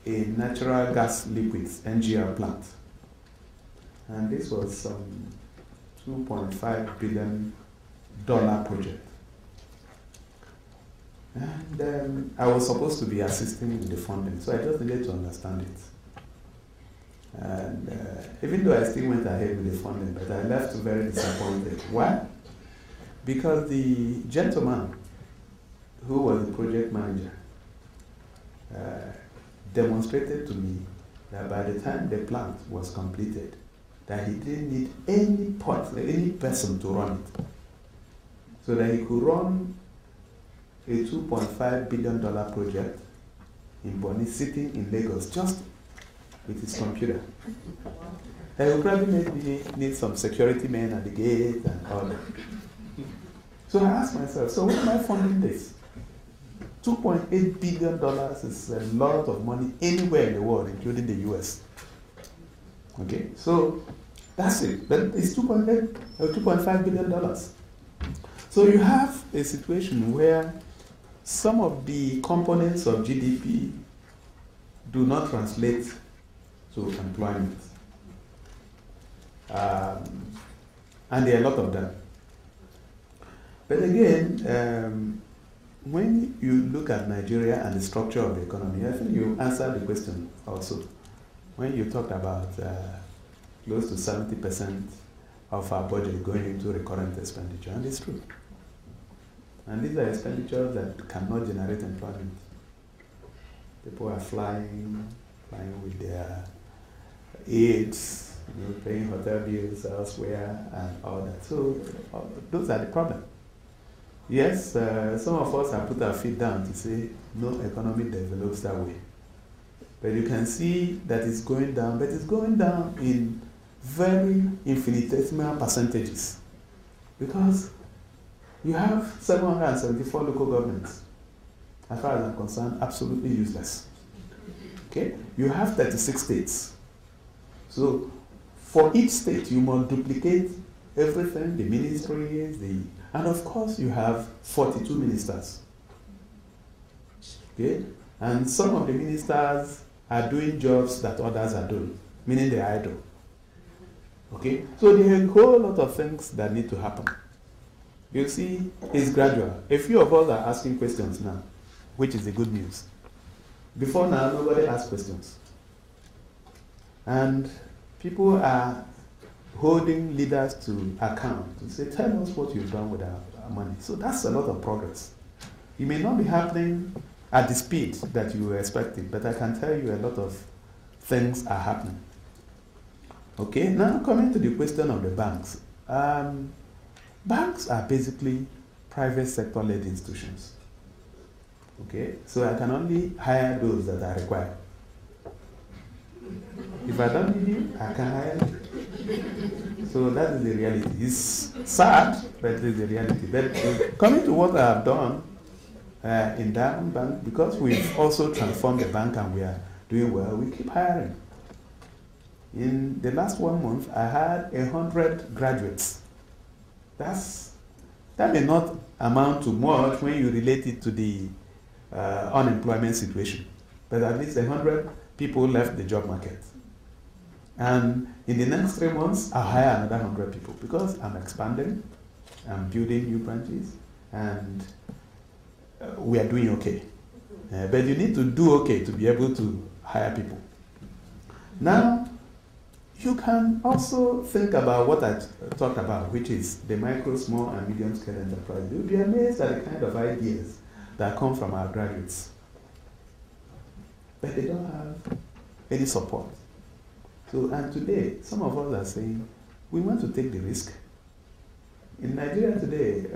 natural gas liquids NGL plant. And this was some $2.5 billion project. And I was supposed to be assisting with the funding, so I just needed to understand it. And even though I still went ahead with the funding, but I left very disappointed. Why? Because the gentleman who was the project manager demonstrated to me that by the time the plant was completed, that he didn't need any person to run it. So that he could run a $2.5 billion project in Bonny, sitting in Lagos, just with his computer. He would probably maybe need some security men at the gate and all that. So I asked myself, so why am I funding this? $2.8 billion is a lot of money anywhere in the world, including the US. Okay, so that's it. But it's $2.5 billion. So you have a situation where some of the components of GDP do not translate to employment. And there are a lot of them. But again, when you look at Nigeria and the structure of the economy, I think you answered the question also. When you talked about close to 70% of our budget going into recurrent expenditure, and it's true. And these are expenditures that cannot generate employment. People are flying with their aides, paying hotel bills elsewhere and all that. So those are the problem. Yes, some of us have put our feet down to say no economy develops that way. But you can see that it's going down, but it's going down in very infinitesimal percentages. Because you have 774 local governments. As far as I'm concerned, absolutely useless. Okay? You have 36 states. So for each state, you must duplicate everything, the ministries, and of course you have 42 ministers. Okay? And some of the ministers are doing jobs that others are doing, meaning they're idle. Okay? So there are a whole lot of things that need to happen. You see, it's gradual. A few of us are asking questions now, which is the good news. Before now, nobody asked questions. And people are holding leaders to account to say, tell us what you've done with our money. So that's a lot of progress. It may not be happening at the speed that you were expecting, but I can tell you a lot of things are happening. Okay, now coming to the question of the banks. Banks are basically private sector-led institutions. Okay, so I can only hire those that are required. If I don't need you, I can hire you. So that is the reality. It's sad, but it is the reality. But coming to what I have done in Diamond Bank, because we've also transformed the bank and we are doing well, we keep hiring. In the last 1 month, I had 100 graduates. That may not amount to much when you relate it to the unemployment situation, but at least 100 people left the job market. And in the next 3 months, I'll hire another 100 people because I'm expanding, I'm building new branches, and we are doing okay. But you need to do okay to be able to hire people. Now, you can also think about what I talked about, which is the micro, small, and medium-scale enterprise. You'll be amazed at the kind of ideas that come from our graduates. But they don't have any support. So, and today, some of us are saying, we want to take the risk. In Nigeria today,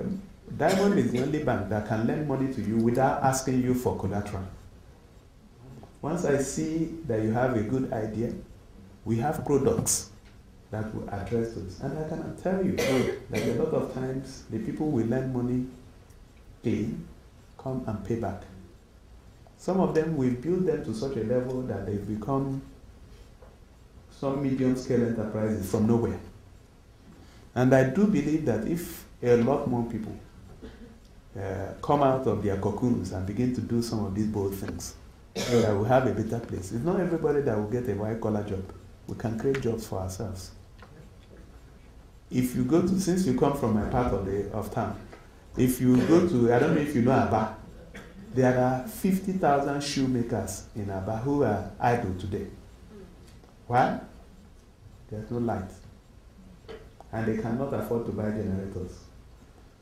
Diamond is the only bank that can lend money to you without asking you for collateral. Once I see that you have a good idea, we have products that will address those. And I can tell you that a lot of times, the people we lend money clean, come and pay back. Some of them, we've built them to such a level that they've become some medium-scale enterprises from nowhere. And I do believe that if a lot more people come out of their cocoons and begin to do some of these bold things, that we'll have a better place. It's not everybody that will get a white-collar job. We can create jobs for ourselves. If you go to, since you come from my part of town, if you go to, I don't know if you know Aba, there are 50,000 shoemakers in Aba who are idle today. Why? There's no light. And they cannot afford to buy generators.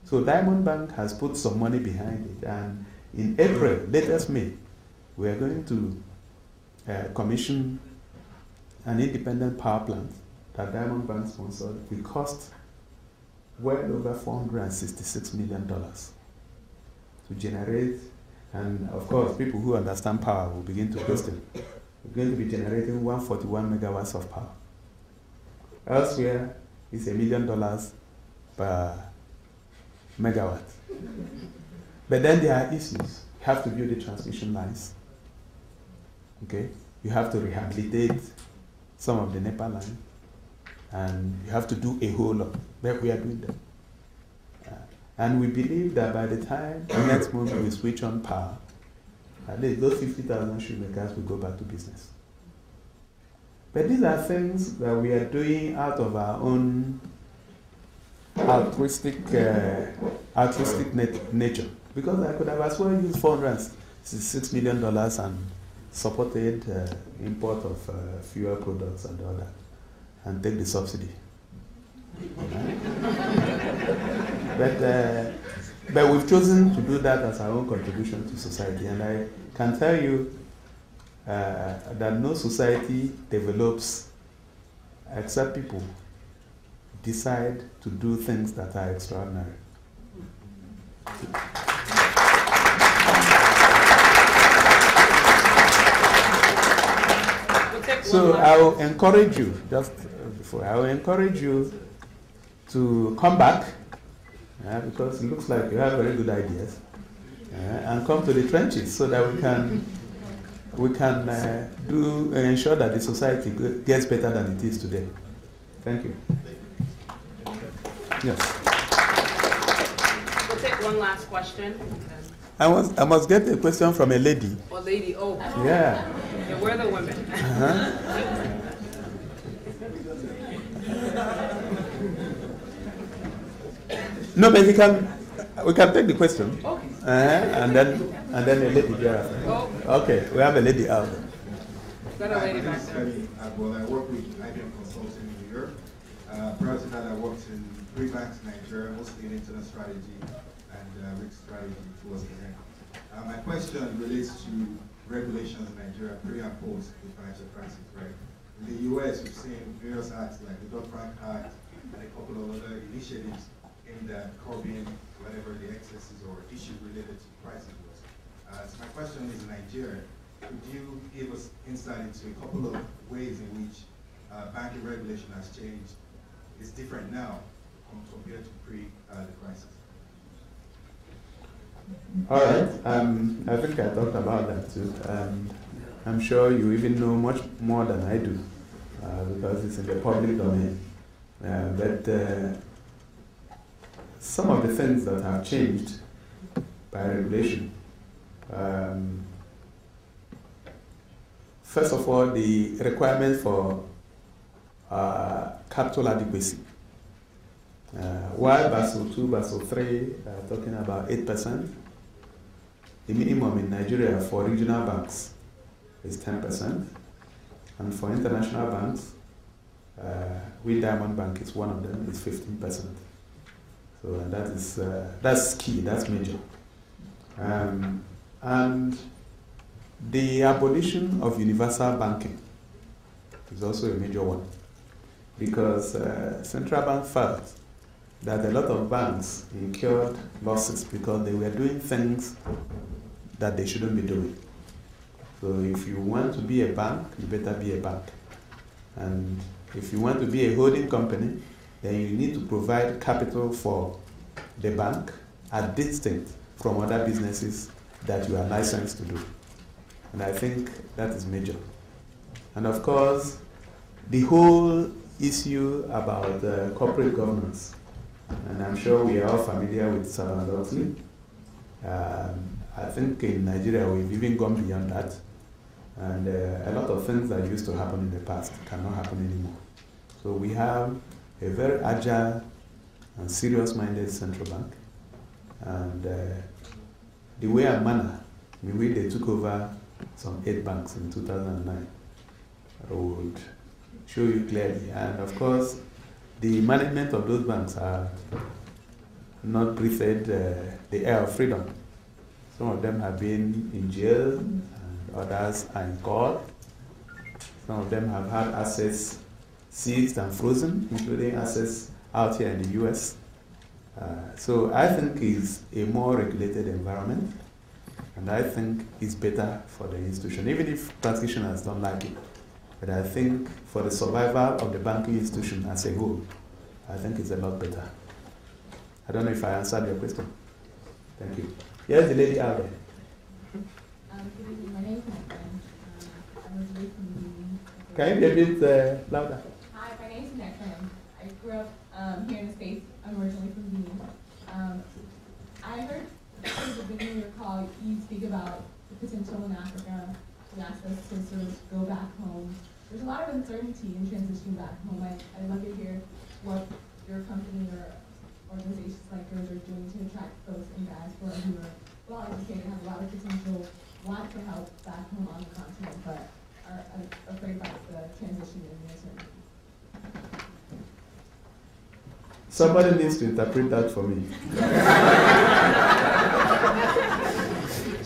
So Diamond Bank has put some money behind it. And in April, latest May, we are going to commission an independent power plant that Diamond Bank sponsored. Will cost well over $466 million to generate. And of course, people who understand power will begin to question. We're going to be generating 141 megawatts of power. Elsewhere, it's $1 million per megawatt. But then there are issues. You have to build the transmission lines. Okay? You have to rehabilitate some of the NEPA line. And you have to do a whole lot. But we are doing that. And we believe that by the time next month we switch on power, at least those 50,000 shoemakers will go back to business. But these are things that we are doing out of our own altruistic nature. Because I could have as well used $466 million and supported import of fuel products and all that, and take the subsidy. But we've chosen to do that as our own contribution to society. And I can tell you that no society develops except people decide to do things that are extraordinary. So I will encourage you, I will encourage you to come back, because it looks like you have very good ideas, and come to the trenches so that we can ensure that the society gets better than it is today. Thank you. Yes. We'll take one last question. I must get a question from a lady. Oh, lady, oh. Yeah. Yeah, we're the women. No, but we can take the question. Okay. And then a lady there. Oh. Okay, we have a lady out there. Got a lady back there. Well, I work with IBM Consulting in New York. Prior to that, I worked in 3 banks in Nigeria, mostly in internet strategy and risk strategy towards the end. My question relates to regulations in Nigeria pre and post the financial crisis, right? In the US, we've seen various acts like the Dodd-Frank Act and a couple of other initiatives aimed at curbing whatever the excesses or issues related to prices was. So my question is, in Nigeria, could you give us insight into a couple of ways in which banking regulation has changed, is different now compared to pre the crisis? All right. I think I talked about that too. I'm sure you even know much more than I do, because it's in the public domain. But some of the things that have changed by regulation. First of all, the requirement for capital adequacy. While Basel II, Basel III are talking about 8%, the minimum in Nigeria for regional banks is 10%, and for international banks, we Diamond Bank is one of them, is 15%. So and that's key, that's major. And the abolition of universal banking is also a major one, because central bank felt that a lot of banks incurred losses because they were doing things that they shouldn't be doing. So if you want to be a bank, you better be a bank. And if you want to be a holding company, then you need to provide capital for the bank as distinct from other businesses that you are licensed to do. And I think that is major. And of course, the whole issue about corporate governance, and I'm sure we are all familiar with Otti. I think in Nigeria we've even gone beyond that, and a lot of things that used to happen in the past cannot happen anymore. So we have a very agile and serious-minded central bank, and the way and manner in which they took over some 8 banks in 2009 would show you clearly. And of course, the management of those banks are not breathed the air of freedom. Some of them have been in jail, and others are in court. Some of them have had assets seized and frozen, including assets out here in the US. So I think it's a more regulated environment, and I think it's better for the institution, even if practitioners don't like it. But I think for the survival of the banking institution as a whole, I think it's a lot better. I don't know if I answered your question. Thank you. Yes, the lady out there. Good evening. My name is Nathan. I was away from the. Can you be a bit louder? Hi, my name is Nathan. I grew up here in the States. I'm originally from Guinea. I heard at the beginning of your call you speak about the potential in Africa to ask us to sort of go back home. There's a lot of uncertainty in transitioning back home. I'd love to hear what your company or organizations like yours are doing to attract folks in diaspora who are well educated, have a lot of potential, want to help back home on the continent, but are afraid about the transition and the uncertainty. Somebody needs to interpret that for me.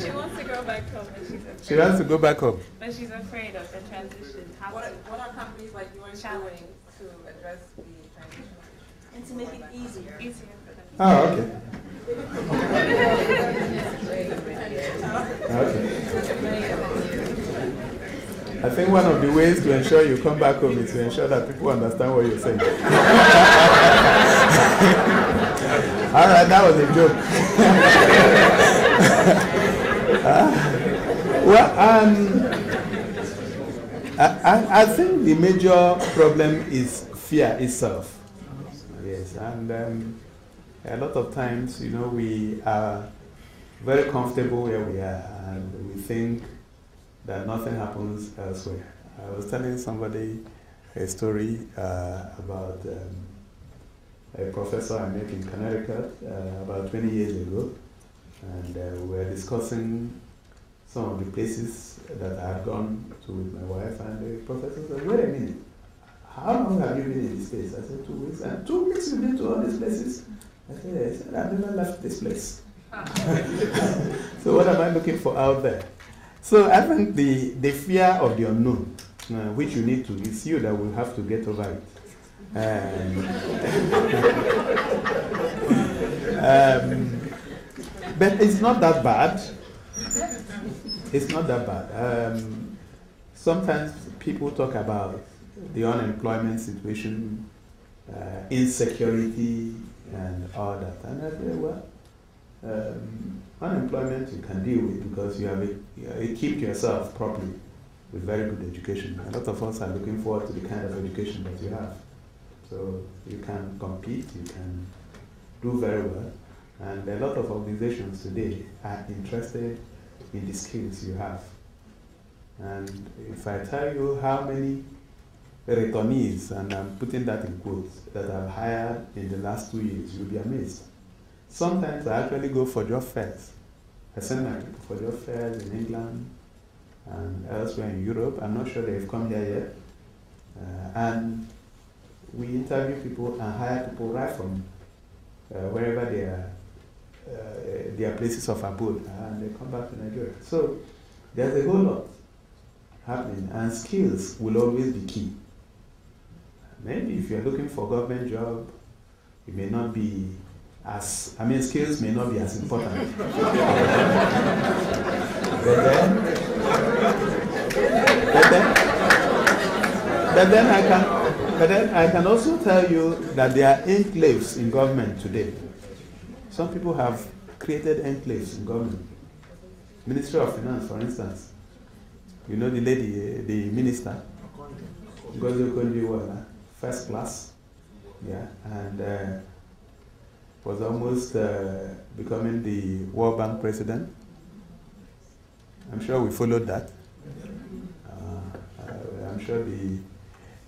She wants to go back home, but she's afraid. She wants to go back home. But she's afraid of the transition. What are companies like yours doing to address the transition? And to make it easier. Easier for them. Oh, okay. I think one of the ways to ensure you come back home is to ensure that people understand what you're saying. All right, that was a joke. I think the major problem is fear itself. Yes, and a lot of times, we are very comfortable where we are, and we think that nothing happens elsewhere. I was telling somebody a story about a professor I met in Connecticut about 20 years ago, and we were discussing some of the places that I had gone to with my wife, and the professor said, "Wait a minute, how long have you been in this place?" I said, 2 weeks. "And 2 weeks you've been to all these places?" I said, "Yes, I've never left this place." So what am I looking for out there? So I think the fear of the unknown, which you need to, it's you that will have to get over it. But it's not that bad. It's not that bad. Sometimes people talk about the unemployment situation, insecurity, and all that. And I say, well, unemployment you can deal with because you have equipped yourself properly with very good education. A lot of us are looking forward to the kind of education that you have. So you can compete, you can do very well. And a lot of organizations today are interested in the skills you have. And if I tell you how many returnees, and I'm putting that in quotes, that I've hired in the last 2 years, you'll be amazed. Sometimes I actually go for job fairs. I send my people for job fairs in England and elsewhere in Europe. I'm not sure they've come here yet. And we interview people and hire people right from wherever their places of abode, and they come back to Nigeria. So there's a whole lot happening, and skills will always be key. Maybe if you're looking for a government job, it may not be skills may not be as important. but then I can also tell you that there are enclaves in government today. Some people have created enclaves in government. Ministry of Finance, for instance. You know the lady, the minister, first class, yeah, and was almost becoming the World Bank president. I'm sure we followed that. I'm sure the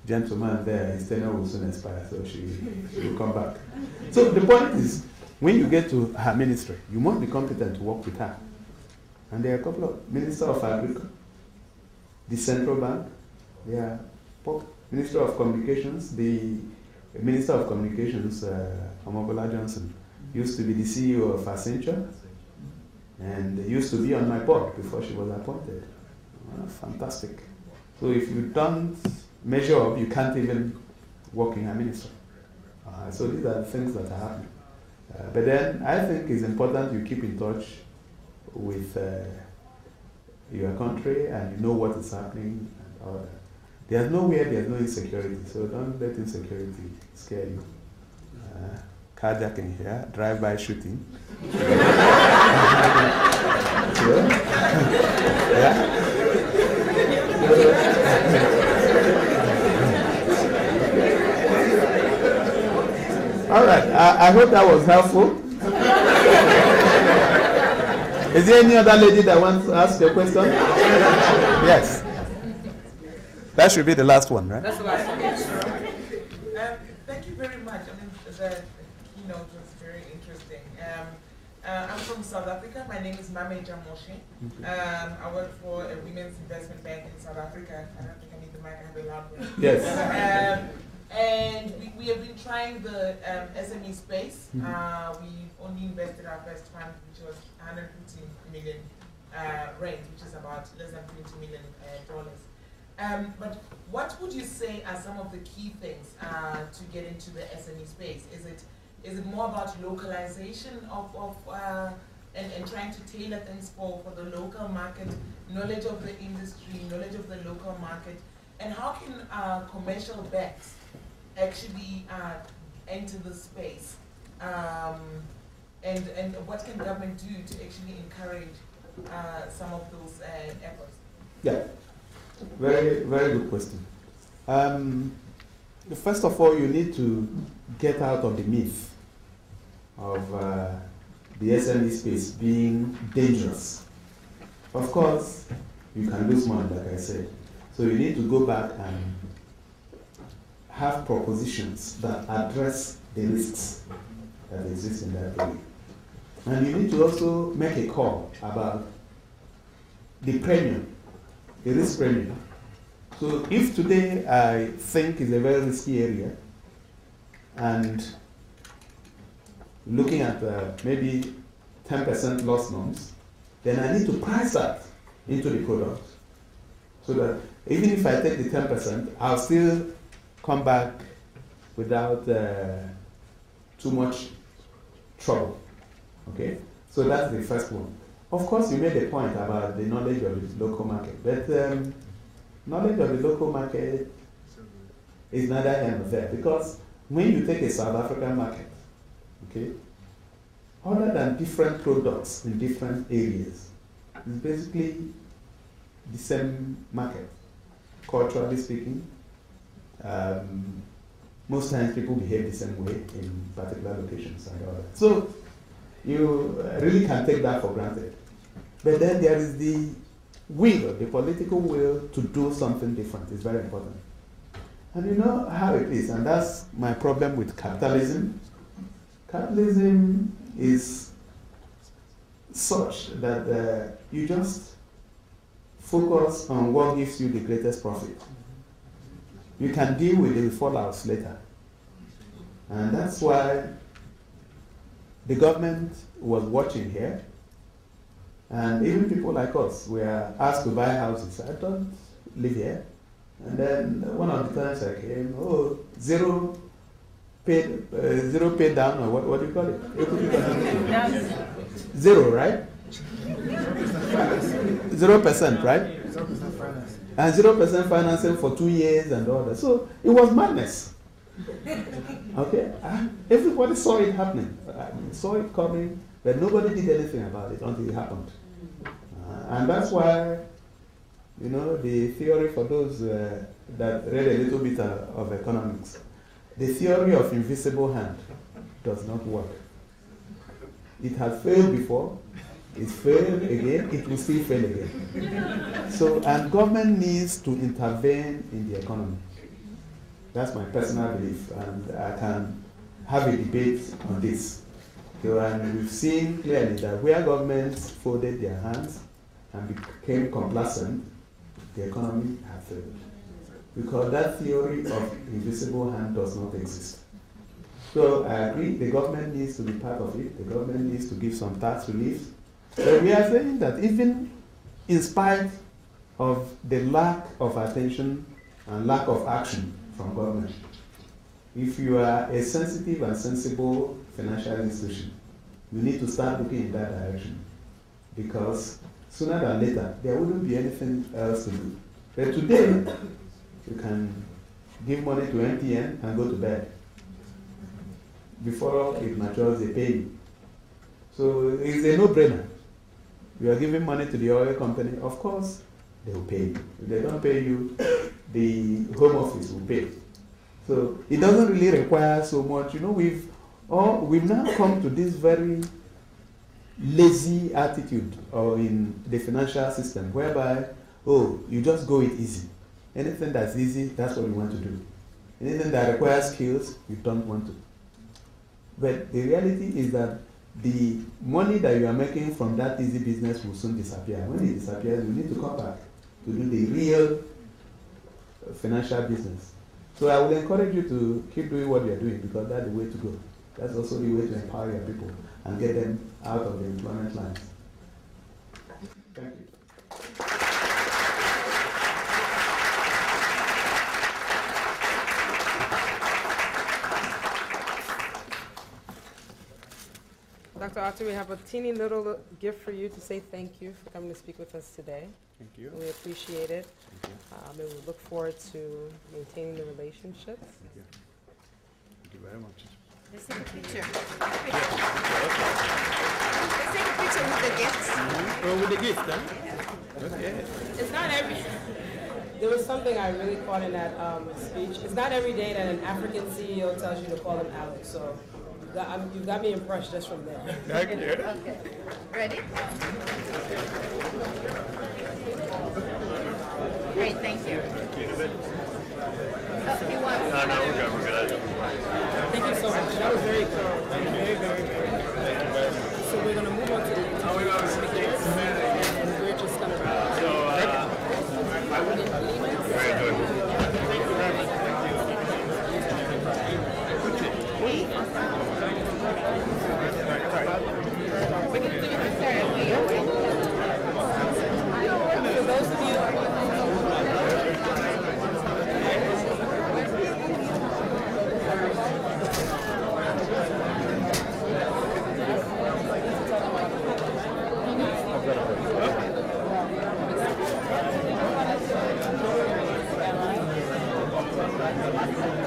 gentleman there, his tenure will soon expire, so she will come back. So the point is, when you get to her ministry, you must be competent to work with her. And there are a couple of Minister of Agriculture, the Central Bank, there are Minister of Communications, the Minister of Communications, Omobola Johnson, used to be the CEO of Accenture, and used to be on my board before she was appointed. Fantastic. So if you don't measure up, you can't even work in a ministry. So these are the things that are happening. But then I think it's important you keep in touch with your country and you know what is happening and all that. There's nowhere there's no insecurity, so don't let insecurity scare you. Carjacking here, drive-by shooting. Yeah. All right, I hope that was helpful. Is there any other lady that wants to ask a question? Yes. That should be the last one, right? That's the last one. Thank you very much. I mean, the keynote was very interesting. I'm from South Africa. My name is Mame Jamoshe. I work for a women's investment bank in South Africa. I don't think I need the mic. I have a loud one. Yes. And we have been trying the SME space. We only invested our first fund, which was 150 million range, which is about less than $20 million. But what would you say are some of the key things to get into the SME space? Is it Is it more about localization and trying to tailor things for the local market, knowledge of the industry, knowledge of the local market, and how can commercial banks actually enter the space? And what can government do to actually encourage some of those efforts? Yeah, very, very good question. First of all, you need to get out of the myth of the SME space being dangerous. Of course, you can lose money, like I said. So you need to go back and have propositions that address the risks that exist in that area. And you need to also make a call about the premium, the risk premium. So if today I think is a very risky area, and looking at maybe 10% loss norms, then I need to price that into the product. So that even if I take the 10%, I'll still come back without too much trouble. Okay? So that's the first one. Of course, you made a point about the knowledge of the local market, but knowledge of the local market is neither here nor there, because when you take a South African market, okay, other than different products in different areas, it's basically the same market, culturally speaking. Most times people behave the same way in particular locations and all that. So you really can take that for granted. But then there is the will, the political will to do something different. It's very important. And you know how it is, and that's my problem with capitalism. Capitalism is such that you just focus on what gives you the greatest profit. You can deal with the fallouts later. And that's why the government was watching here. And even people like us were asked to buy houses. I don't live here. And then one of the times I came, zero paid down, or what do you call it? Zero, right? 0%, right? And 0% financing for 2 years and all that. So it was madness. Okay? Everybody saw it happening. Saw it coming, but nobody did anything about it until it happened. And that's why, you know, the theory, for those that read a little bit of economics, the theory of invisible hand does not work. It has failed before, it failed again, it will still fail again. So, and government needs to intervene in the economy. That's my personal belief, and I can have a debate on this. So, and we've seen clearly that where governments folded their hands and became complacent, the economy has failed. Because that theory of invisible hand does not exist. So I agree, the government needs to be part of it. The government needs to give some tax relief. But we are saying that even in spite of the lack of attention and lack of action from government, if you are a sensitive and sensible financial institution, you need to start looking in that direction. Because sooner than later, there wouldn't be anything else to do. But today, you can give money to MTN and go to bed. Before it matures, they pay you. So it's a no-brainer. You are giving money to the oil company, of course, they will pay you. If they don't pay you, the home office will pay. So it doesn't really require so much. You know, we've now come to this very lazy attitude in the financial system, whereby, you just go it easy. Anything that's easy, that's what you want to do. Anything that requires skills, you don't want to. But the reality is that the money that you are making from that easy business will soon disappear. When it disappears, you need to come back to do the real financial business. So I will encourage you to keep doing what you are doing, because that's the way to go. That's also the way to empower your people and get them out of the employment lines. Thank you. Dr. Otti, we have a teeny little gift for you to say thank you for coming to speak with us today. Thank you. We appreciate it. Thank you. And we look forward to maintaining the relationship. Thank you. Thank you very much. Let's take a picture. Let's take a picture with the gifts. Oh, with the gift, huh? Okay. It's not every. There was something I really caught in that speech. It's not every day that an African CEO tells you to call them Alex. So you've got me impressed just from there. Thank you. Okay. Ready? Great, thank you. Oh, he wants. No, we're good. We're good. Thank you so much. That was very cool. Very, very, very. So we're going to move on to the speakers, and we're just going to. Very good. For those of you. I've got